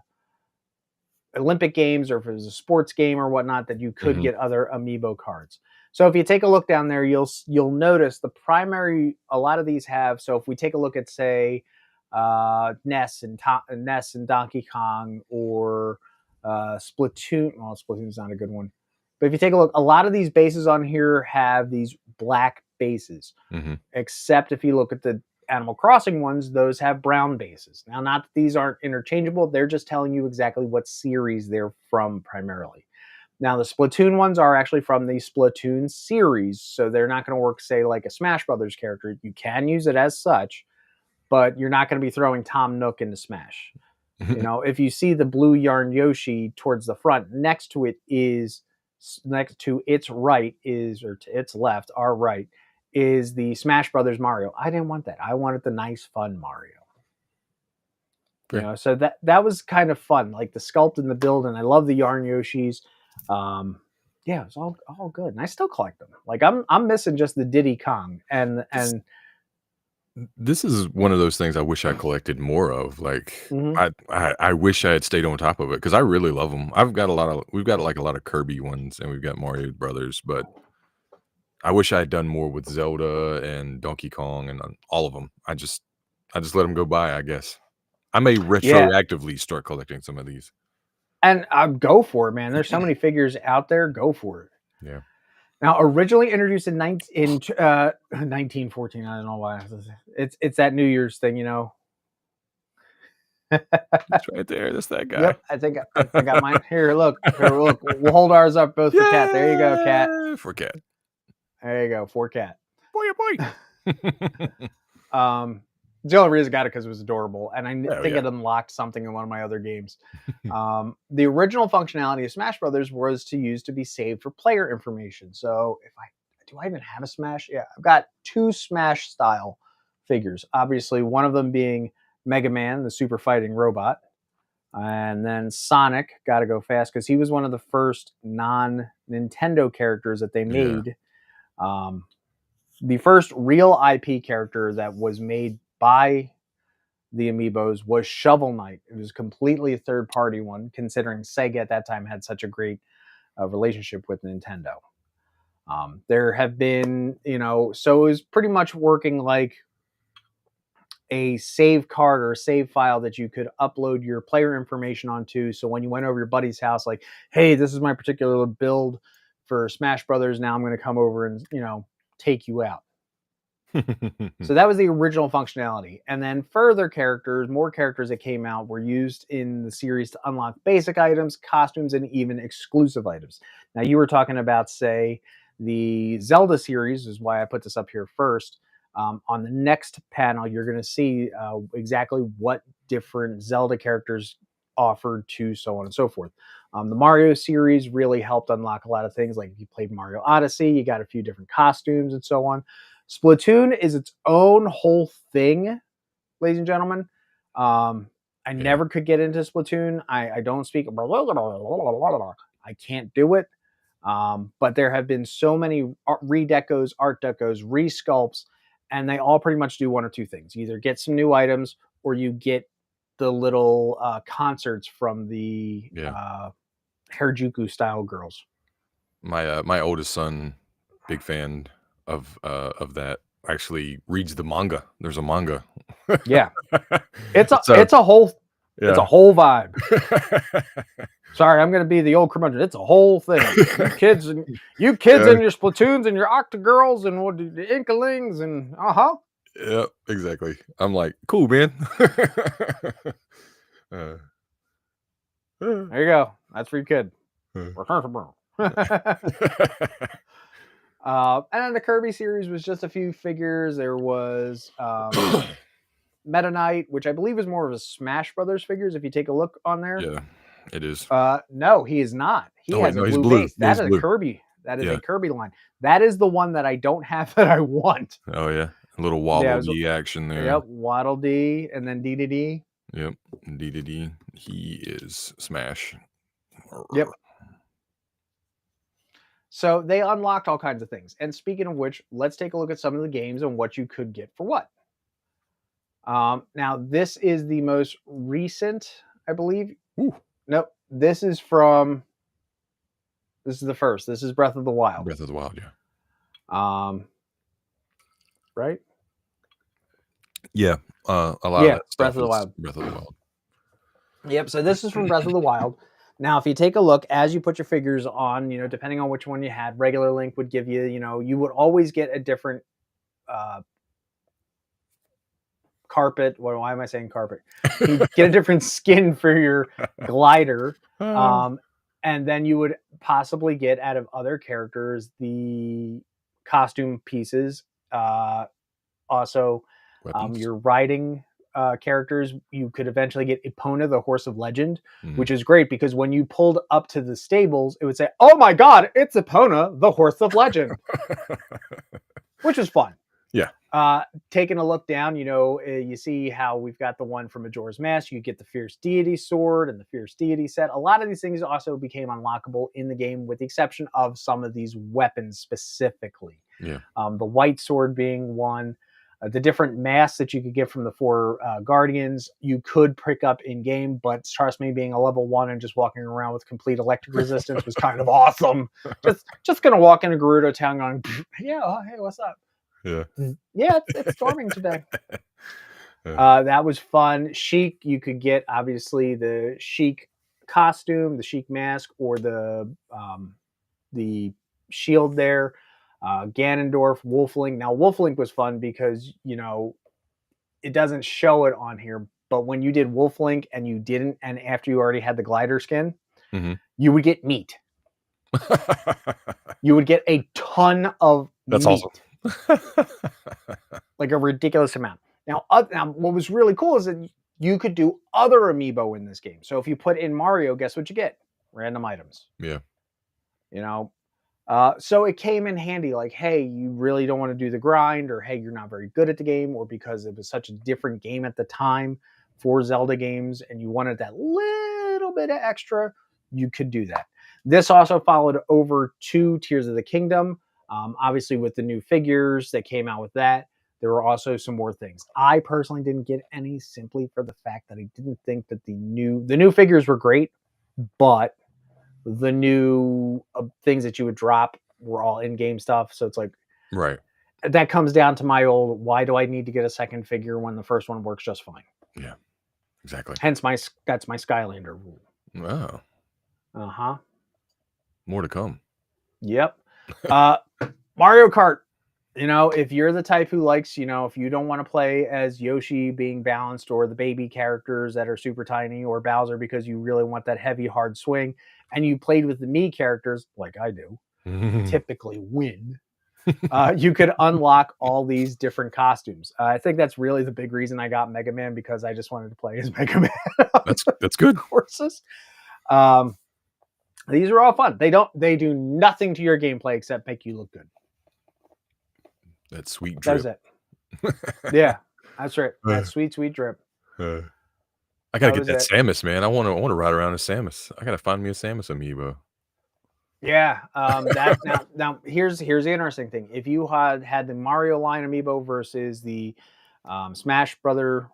Olympic games or if it was a sports game or whatnot that you could get other Amiibo cards. So if you take a look down there, you'll notice the primary, a lot of these have, so if we take a look at, say, Ness and Donkey Kong or Splatoon. Well, Splatoon's not a good one. But if you take a look, a lot of these bases on here have these black bases. Except if you look at the Animal Crossing ones, those have brown bases. Now, not that these aren't interchangeable. They're just telling you exactly what series they're from primarily. Now, the Splatoon ones are actually from the Splatoon series, so they're not going to work, say, like a Smash Brothers character. You can use it as such, but you're not going to be throwing Tom Nook into Smash. You know, if you see the blue yarn Yoshi towards the front, next to its right is, or to its left, our right, is the Smash Brothers Mario. I didn't want that. I wanted the nice, fun Mario. You know, so that was kind of fun, like the sculpt and the build, and I love the yarn Yoshis. Yeah, it's all good, and I still collect them. Like I'm missing just the Diddy Kong, and this is one of those things I wish I collected more of. Like I wish I had stayed on top of it because I really love them. We've got a lot of Kirby ones, and we've got Mario Brothers, but I wish I had done more with Zelda and Donkey Kong and all of them. I just let them go by, I guess. I may retroactively start collecting some of these. And go for it, man. There's so many figures out there. Go for it. Yeah. Now, originally introduced in 1914, I don't know why. It's that New Year's thing, you know. It's right there. That's that guy. Yep, I think I got mine. Here, look. We'll hold ours up both for Cat. There you go, Cat. For Cat. There you go, for Cat. Boy. The only reason I got it because it was adorable, and I think it unlocked something in one of my other games. The original functionality of Smash Brothers was to be saved for player information. So do I even have a Smash? Yeah, I've got 2 Smash style figures. Obviously, one of them being Mega Man, the super fighting robot, and then Sonic. Got to go fast because he was one of the first non-Nintendo characters that they made. The first real IP character that was made by the Amiibos was Shovel Knight. It was completely a third-party one, considering Sega at that time had such a great relationship with Nintendo. There have been, so it was pretty much working like a save card or a save file that you could upload your player information onto. So when you went over your buddy's house, like, hey, this is my particular build for Smash Brothers. Now I'm going to come over and, take you out. So that was the original functionality. And then more characters that came out were used in the series to unlock basic items, costumes, and even exclusive items. Now, you were talking about, say, the Zelda series, is why I put this up here first. On the next panel, you're going to see exactly what different Zelda characters offered to so on and so forth. The Mario series really helped unlock a lot of things. Like if you played Mario Odyssey, you got a few different costumes and so on. Splatoon is its own whole thing, ladies and gentlemen. I never could get into Splatoon. I don't speak. I can't do it. But there have been so many redecos, art decos, resculpts, and they all pretty much do one or two things. You either get some new items or you get the little concerts from the Harajuku style girls. My oldest son, big fan of that, actually reads the manga. There's a manga. Yeah. It's a whole vibe. Sorry, I'm going to be the old curmudgeon. It's a whole thing. You kids and your Splatoons and your Octagirls and the Inklings and Yep, exactly. I'm like, cool, man. uh, uh, There you go. That's for your kid. uh. And then the Kirby series was just a few figures. There was Meta Knight, which I believe is more of a Smash Brothers figures. If you take a look on there, Yeah, it is. no, he is not. He Oh wait, has a no, he's blue blue. base. Yeah, That he's is a blue. Kirby. That is Yeah. a Kirby line. That is the one that I don't have that I want. Oh yeah, a little Yeah, Waddle Dee action there. yep, Waddle Dee and then D. Yep, D. He is Smash. Yep. So they unlocked all kinds of things. And speaking of which, let's take a look at some of the games and what you could get for what. Now, this is the most recent, I believe. Ooh. Nope. This is the first. This is Breath of the Wild. Breath of the Wild, yeah. Right? Yeah. A lot of that stuff Breath of the is Wild. Breath of the Wild. Yep. So this is from Breath of the Wild. Now, if you take a look as you put your figures on, depending on which one you had, regular Link would give you, you would always get a different carpet. Why am I saying carpet? You get a different skin for your glider. And then you would possibly get out of other characters the costume pieces. Also, your riding characters, you could eventually get Epona, the horse of legend, which is great because when you pulled up to the stables, it would say, "Oh my God, it's Epona, the horse of legend," which was fun. Yeah. Taking a look down, you see how we've got the one from Majora's Mask. You get the Fierce Deity sword and the Fierce Deity set. A lot of these things also became unlockable in the game, with the exception of some of these weapons specifically. Yeah. The white sword being one. The different masks that you could get from the four Guardians, you could pick up in game, but trust me, being a level 1 and just walking around with complete electric resistance was kind of awesome. Just gonna walk into Gerudo Town going, yeah, hey, what's up? Yeah. Yeah, it's storming today. That was fun. Sheik, you could get obviously the Sheik costume, the Sheik mask, or the shield there. Ganondorf, Wolflink. Now, Wolflink was fun because, it doesn't show it on here, but when you did Wolflink and you didn't, and after you already had the glider skin, you would get meat. You would get a ton of That's meat. awesome. Like a ridiculous amount. Now, what was really cool is that you could do other amiibo in this game. So if you put in Mario, guess what you get? Random items. Yeah. So it came in handy, like, hey, you really don't want to do the grind, or hey, you're not very good at the game, or because it was such a different game at the time for Zelda games and you wanted that little bit of extra, you could do that. This also followed over 2 Tears of the Kingdom. Obviously, with the new figures that came out with that, there were also some more things. I personally didn't get any simply for the fact that I didn't think that the new figures were great, but the new things that you would drop were all in-game stuff. So it's like, right. That comes down to my old, why do I need to get a second figure when the first one works just fine? Yeah, exactly. Hence that's my Skylander rule. Oh. Uh-huh. More to come. Yep. Mario Kart. If you're the type who likes, if you don't want to play as Yoshi being balanced, or the baby characters that are super tiny, or Bowser because you really want that heavy, hard swing, and you played with the Mii characters like I do, typically win, you could unlock all these different costumes. I think that's really the big reason I got Mega Man, because I just wanted to play as Mega Man. That's good. Courses. These are all fun. They do nothing to your gameplay except make you look good. That sweet drip. That was it. Yeah, that's right. That sweet drip. I gotta get that Samus, man. I want to ride around as Samus. I gotta find me a Samus amiibo. Yeah. Now here's the interesting thing. If you had the Mario line amiibo versus the Smash Brother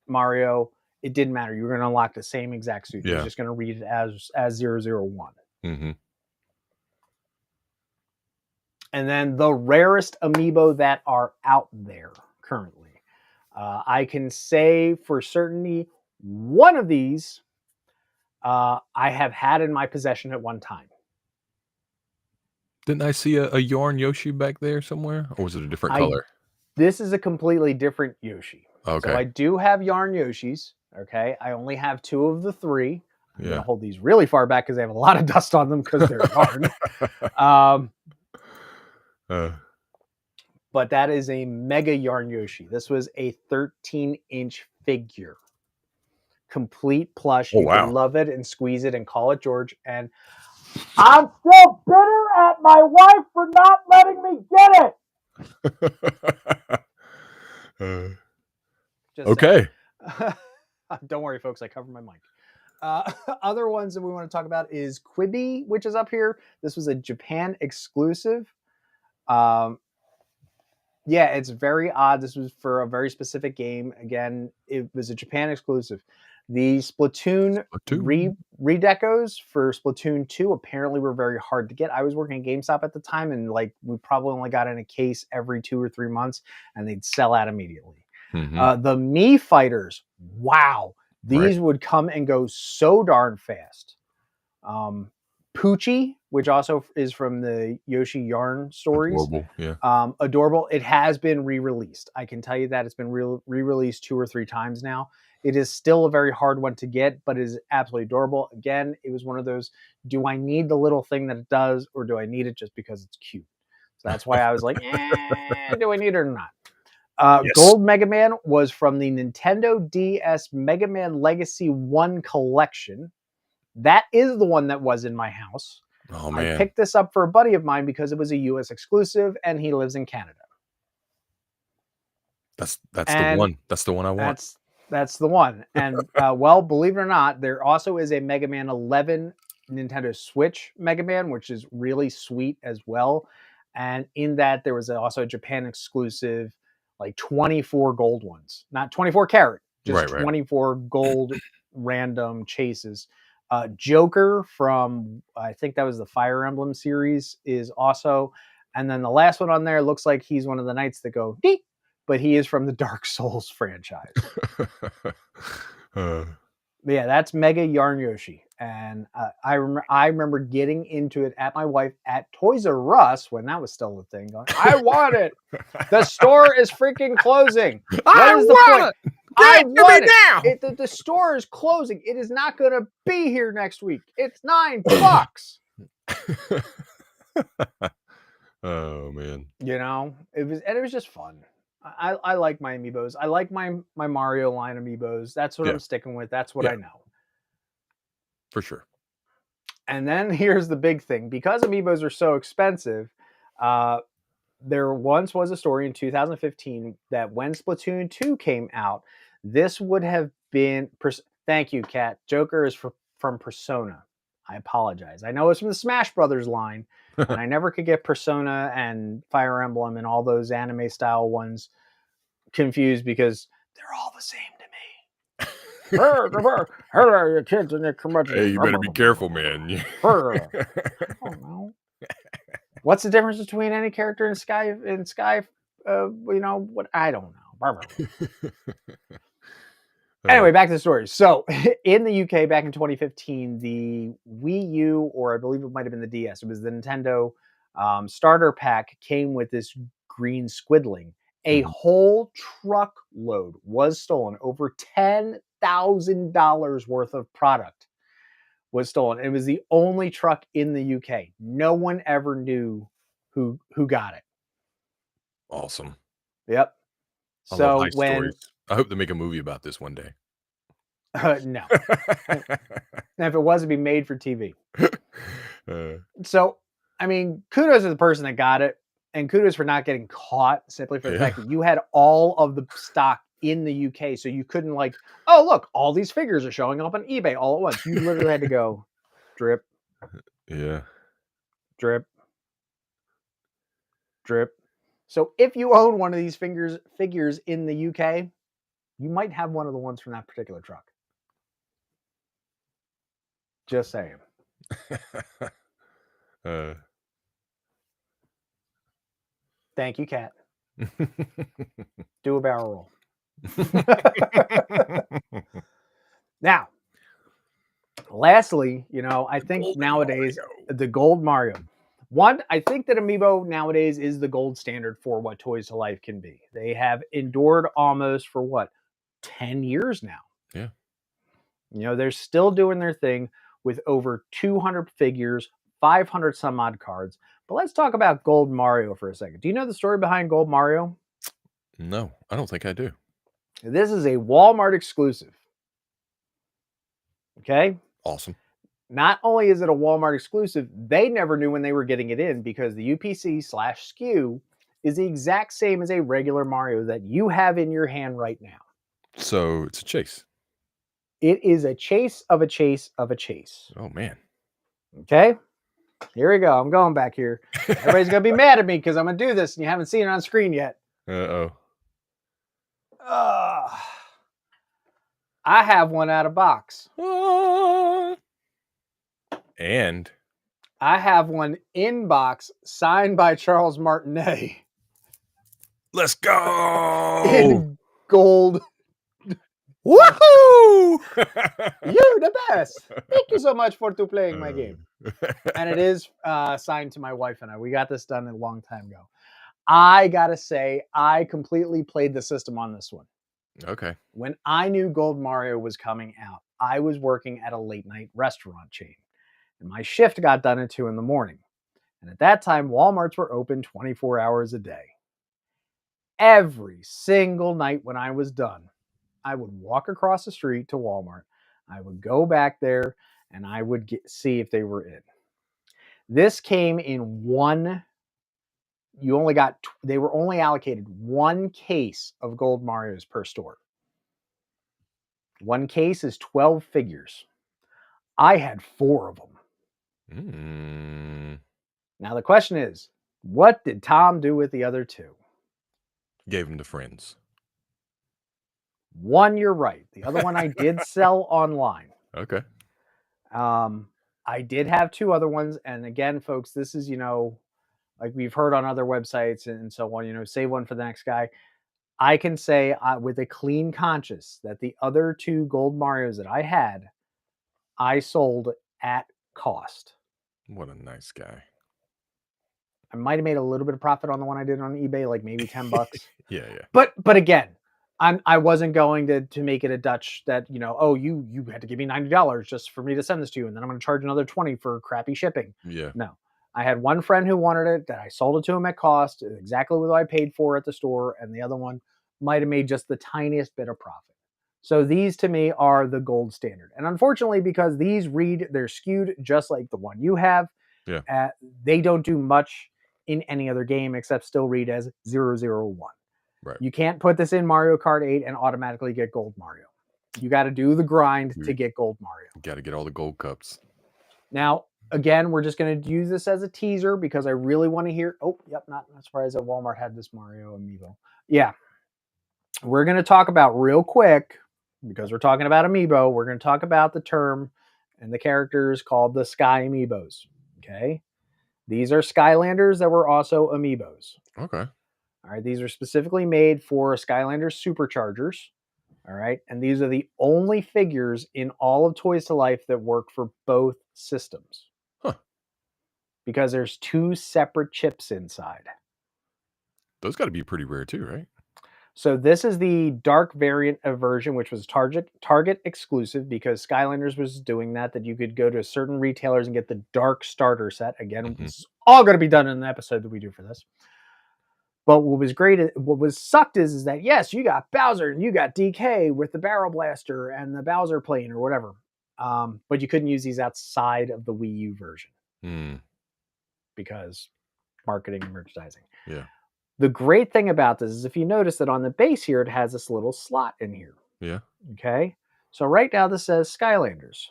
Mario, it didn't matter. You were going to unlock the same exact suit. You're just going to read it as 001. Mm-hmm. And then the rarest amiibo that are out there currently. I can say for certainty one of these I have had in my possession at one time. Didn't I see a yarn Yoshi back there somewhere? Or was it a different color? This is a completely different Yoshi. Okay. So I do have yarn Yoshis. Okay. I only have 2 of the 3. I'm going Yeah. to hold these really far back because they have a lot of dust on them because they're yarn. But that is a Mega Yarn Yoshi. This was a 13-inch figure. Complete plush. Oh, You wow. can love it and squeeze it and call it George. And I'm still bitter at my wife for not letting me get it. Just okay. Don't worry, folks. I covered my mic. Other ones that we want to talk about is Quibi, which is up here. This was a Japan exclusive. Yeah, it's very odd. This was for a very specific game. Again, it was a Japan exclusive. The Splatoon redecos for Splatoon 2 apparently were very hard to get. I was working at GameStop at the time, and like we probably only got in a case every 2 or 3 months, and they'd sell out immediately. The Mii Fighters, wow, these would come and go so darn fast. Poochie, which also is from the Yoshi Yarn stories. Adorable, yeah. Adorable. It has been re-released. I can tell you that it's been re-released 2 or 3 times now. It is still a very hard one to get, but it is absolutely adorable. Again, it was one of those, do I need the little thing that it does, or do I need it just because it's cute? So that's why I was like, do I need it or not? Yes. Gold Mega Man was from the Nintendo DS Mega Man Legacy 1 collection. That is the one that was in my house. Oh, man. I picked this up for a buddy of mine because it was a US exclusive and he lives in Canada. That's the one. That's the one I want. That's the one. And well, believe it or not, there also is a Mega Man 11 Nintendo Switch Mega Man, which is really sweet as well. And in that, there was also a Japan exclusive, like 24 gold ones, not 24 karat, just 24 gold random chases. Joker from, I think that was the Fire Emblem series, is also. And then the last one on there looks like he's one of the knights that go, dee, but he is from the Dark Souls franchise. Yeah, that's Mega Yarn Yoshi. And I remember getting into it at my wife at Toys R Us when that was still a thing. Going, I want it. The store is freaking closing. What is the point? I want it. The store is closing. It is not going to be here next week. It's $9. Oh man! You know, it was just fun. I like my Amiibos. I like my Mario line Amiibos. That's what I'm sticking with. That's what I know. For sure. And then here's the big thing. Because Amiibos are so expensive, there once was a story in 2015 that when Splatoon 2 came out, this would have been... Thank you, Kat. Joker is from Persona. I apologize. I know it's from the Smash Brothers line, and I never could get Persona and Fire Emblem and all those anime-style ones confused because they're all the same to me. Hello, you kids and your curmudgeons. Hey, you better be careful, man. I don't know. What's the difference between any character in Sky? You know what? I don't know. Anyway, back to the story. So, in the UK back in 2015, the Wii U, or I believe it might have been the DS, it was the Nintendo starter pack, came with this green squidling. A whole truckload was stolen. Over $10,000 worth of product was stolen. It was the only truck in the UK. No one ever knew who got it. Awesome. Yep. I love nice stories. I hope they make a movie about this one day. No. And if it was, it'd be made for TV. So, I mean, kudos to the person that got it, and kudos for not getting caught, simply for the fact that you had all of the stock in the UK, so you couldn't like, oh, look, all these figures are showing up on eBay all at once. You literally had to go drip. Yeah. Drip. Drip. So if you own one of these figures in the UK, you might have one of the ones from that particular truck. Just saying. Thank you, Kat. Do a barrel roll. Now, lastly, you know, I think nowadays the Gold Mario, One, I think that Amiibo nowadays is the gold standard for what Toys to Life can be. They have endured almost for what, 10 years now. Yeah. They're still doing their thing with over 200 figures, 500 some odd cards. But let's talk about Gold Mario for a second. Do you know the story behind Gold Mario? No, I don't think I do. This is a Walmart exclusive. Okay? Awesome. Not only is it a Walmart exclusive, they never knew when they were getting it in because the UPC/SKU is the exact same as a regular Mario that you have in your hand right now. So it's a chase. It is a chase of a chase of a chase. Oh, man. Okay? Here we go. I'm going back here. Everybody's going to be mad at me because I'm going to do this and you haven't seen it on screen yet. Uh-oh. I have one out of box. And I have one in box signed by Charles Martinet. let's go! In gold. Woohoo! You're the best. Thank you so much for playing my game. And it is signed to my wife and I. We got this done a long time ago. I gotta say, I completely played the system on this one. Okay. When I knew Gold Mario was coming out, I was working at a late night restaurant chain. And my shift got done at 2 a.m. And at that time, Walmarts were open 24 hours a day. Every single night when I was done, I would walk across the street to Walmart. I would go back there and I would see if they were in. This came in one. They were only allocated one case of Gold Marios per store. One case is 12 figures. I had 4 of them. Now the question is, what did Tom do with the other 2? Gave them to friends. One, you're right. The other one I did sell online. Okay. I did have 2 other ones. And again, folks, this is, like we've heard on other websites and so on, save one for the next guy. I can say with a clean conscience that the other 2 Gold Marios that I had, I sold at cost. What a nice guy. I might have made a little bit of profit on the one I did on eBay, like maybe $10. Yeah. But again, I wasn't going to make it a Dutch that, you had to give me $90 just for me to send this to you. And then I'm going to charge another $20 for crappy shipping. Yeah. No. I had one friend who wanted it that I sold it to him at cost, exactly what I paid for at the store. And the other one might have made just the tiniest bit of profit. So these to me are the gold standard. And unfortunately, because they're skewed just like the one you have. Yeah. They don't do much in any other game except still read as 001. Right. You can't put this in Mario Kart 8 and automatically get Gold Mario. You got to do the grind to get Gold Mario. You got to get all the gold cups. Now, again, we're just going to use this as a teaser because I really want to hear. Oh, yep, not surprised that Walmart had this Mario Amiibo. Yeah. We're going to talk about real quick, because we're talking about Amiibo, we're going to talk about the term and the characters called the Sky Amiibos. Okay. These are Skylanders that were also Amiibos. Okay. All right. These are specifically made for Skylanders Superchargers. All right. And these are the only figures in all of Toys to Life that work for both systems. Huh. Because there's 2 separate chips inside. Those got to be pretty rare too, right? So this is the dark variant of version, which was Target exclusive, because Skylanders was doing that you could go to certain retailers and get the dark starter set. Again, it's all going to be done in an episode that we do for this. But what was sucked is that, yes, you got Bowser and you got DK with the Barrel Blaster and the Bowser plane or whatever. But you couldn't use these outside of the Wii U version. Because marketing and merchandising. Yeah. The great thing about this is if you notice that on the base here, it has this little slot in here. Yeah. Okay. So right now this says Skylanders.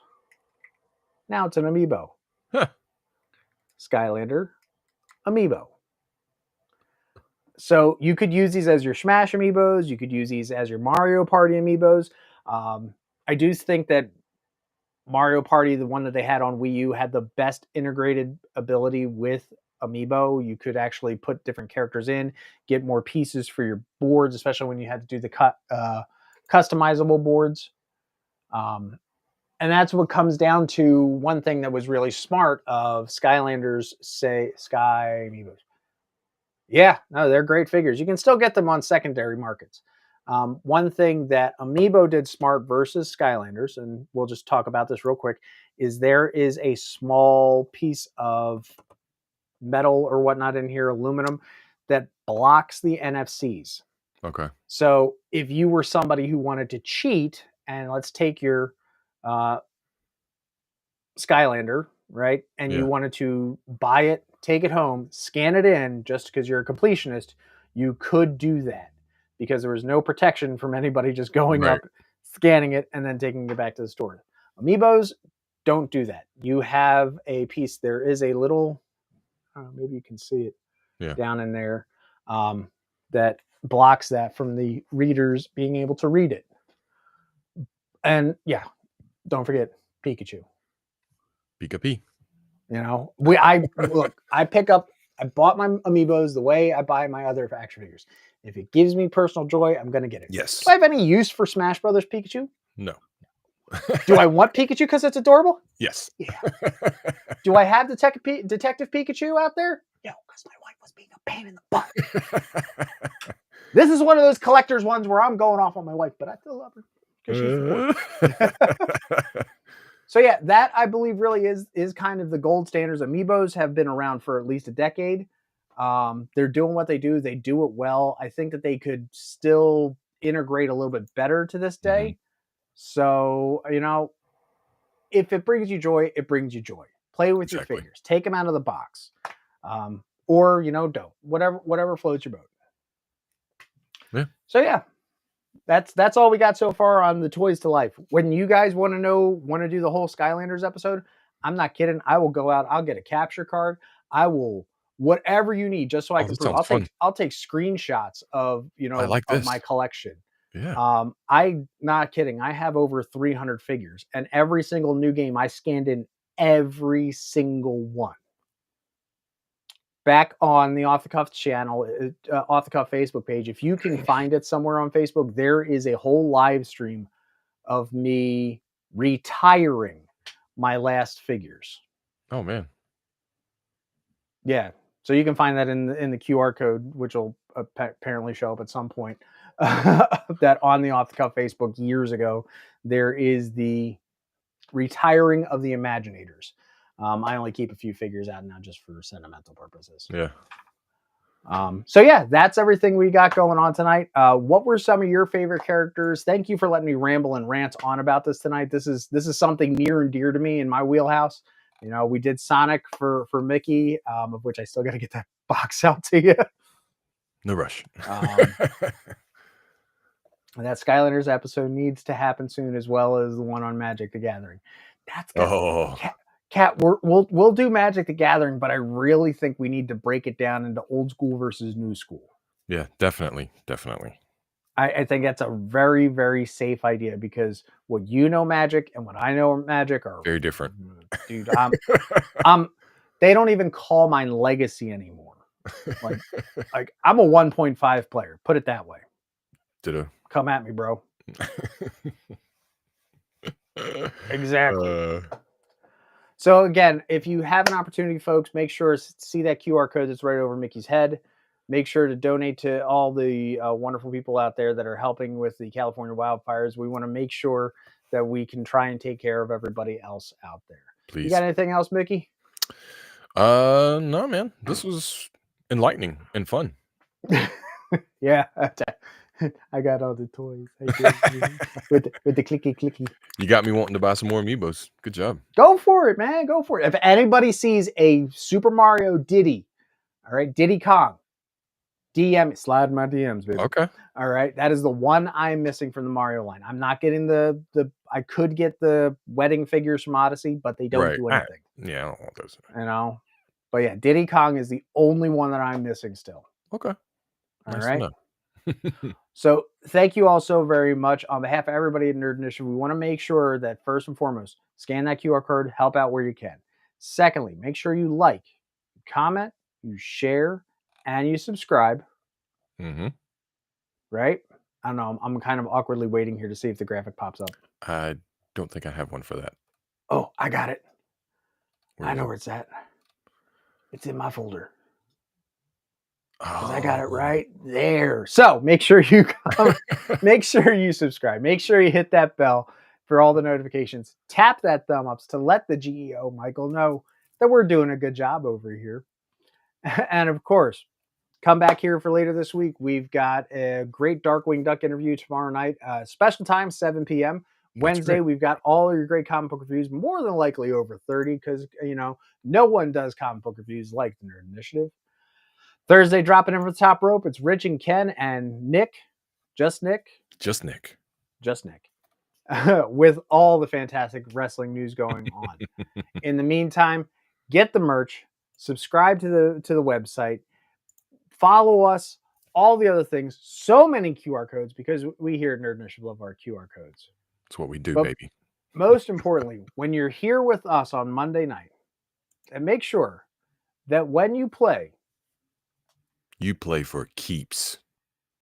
Now it's an Amiibo. Huh. Skylander Amiibo. So you could use these as your Smash Amiibos. You could use these as your Mario Party Amiibos. I do think that Mario Party, the one that they had on Wii U, had the best integrated ability with Amiibo. You could actually put different characters in, get more pieces for your boards, especially when you had to do the customizable boards. And that's what comes down to one thing that was really smart of Skylanders, say Sky Amiibos. Yeah, no, they're great figures. You can still get them on secondary markets. One thing that Amiibo did smart versus Skylanders, and we'll just talk about this real quick, is there is a small piece of metal or whatnot in here, aluminum, that blocks the NFCs. Okay. So if you were somebody who wanted to cheat, and let's take your Skylander, right? And you wanted to buy it, take it home, scan it in just because you're a completionist, you could do that because there was no protection from anybody just going up, scanning it, and then taking it back to the store. Amiibos don't do that. You have a piece, there is a little, maybe you can see it down in there, that blocks that from the readers being able to read it. And yeah, don't forget Pikachu. Pika-Pee. You know, I bought my Amiibos the way I buy my other action figures. If it gives me personal joy, I'm going to get it. Yes. Do I have any use for Smash Brothers Pikachu? No. Do I want Pikachu because it's adorable? Yes. Yeah. Do I have Detective Pikachu out there? No, because my wife was being a pain in the butt. This is one of those collector's ones where I'm going off on my wife, but I still love her because she's So yeah, that I believe really is kind of the gold standards. Amiibos have been around for at least a decade. They're doing what they do. They do it well. I think that they could still integrate a little bit better to this day. Mm-hmm. So, you know, if it brings you joy, it brings you joy. Play with your figures. Take them out of the box. Or, you know, don't. Whatever floats your boat. Yeah. So yeah. That's all we got so far on the Toys to Life. When you guys want to do the whole Skylanders episode, I'm not kidding. I will go out. I'll get a capture card. I will whatever you need, just so I can prove. I'll take screenshots of of my collection. Yeah. I'm not kidding. I have over 300 figures, and every single new game I scanned in every single one. Back on the Off the Cuff channel, Off the Cuff Facebook page, if you can find it somewhere on Facebook, there is a whole live stream of me retiring my last figures. Oh man. Yeah. So you can find that in the QR code, which will apparently show up at some point. That on the Off the Cuff Facebook years ago, there is the retiring of the Imaginators. I only keep a few figures out now just for sentimental purposes. Yeah. So yeah, that's everything we got going on tonight. What were some of your favorite characters? Thank you for letting me ramble and rant on about this tonight. This is something near and dear to me in my wheelhouse. You know, we did Sonic for Mickey, of which I still got to get that box out to you. No rush. That Skylanders episode needs to happen soon, as well as the one on Magic the Gathering. That's Cat, we'll do Magic the Gathering, but I really think we need to break it down into old school versus new school. Yeah, definitely. I think that's a very, very safe idea because what you know Magic and what I know Magic are very different. Dude, they don't even call mine Legacy anymore. Like I'm a 1.5 player. Put it that way. Ditto. Come at me, bro. Exactly. So again, if you have an opportunity, folks, make sure to see that QR code that's right over Mickey's head. Make sure to donate to all the wonderful people out there that are helping with the California wildfires. We want to make sure that we can try and take care of everybody else out there. Please. You got anything else, Mickey? No, man. This was enlightening and fun. Yeah. I got all the toys. with the clicky. You got me wanting to buy some more Amiibos. Good job. Go for it, man. Go for it. If anybody sees a Super Mario Diddy, all right, Diddy Kong, DM, slide my DMs, baby. Okay. All right. That is the one I'm missing from the Mario line. I'm not getting I could get the wedding figures from Odyssey, but they don't do anything. Yeah, I don't want those. You know? But yeah, Diddy Kong is the only one that I'm missing still. Okay. All right. So thank you all so very much. On behalf of everybody at Nerd Initiative, we want to make sure that first and foremost, scan that QR code, help out where you can. Secondly, make sure you like, comment, you share, and you subscribe. Mm-hmm. Right? I don't know. I'm kind of awkwardly waiting here to see if the graphic pops up. don't think I have one for that. Oh, I got it. Where I is know it? where it's at. It's in my folder. Because I got it Oh. right there. So make sure you come, make sure you subscribe, make sure you hit that bell for all the notifications. Tap that thumb ups to let the GEO Michael know that we're doing a good job over here. And of course, come back here for later this week. We've got a great Darkwing Duck interview tomorrow night, special time, 7 p.m. That's Wednesday, right. we've got all your great comic book reviews, more than likely over 30, because, no one does comic book reviews like the Nerd Initiative. Thursday, dropping in from the top rope, it's Rich and Ken and Nick, just Nick, Just Nick. with all the fantastic wrestling news going on. In the meantime, get the merch, subscribe to the website, follow us, all the other things. So many QR codes, because we here at Nerd Initiative love our QR codes. That's what we do, But baby. most importantly, when you're here with us on Monday night, and make sure that when you play For keeps.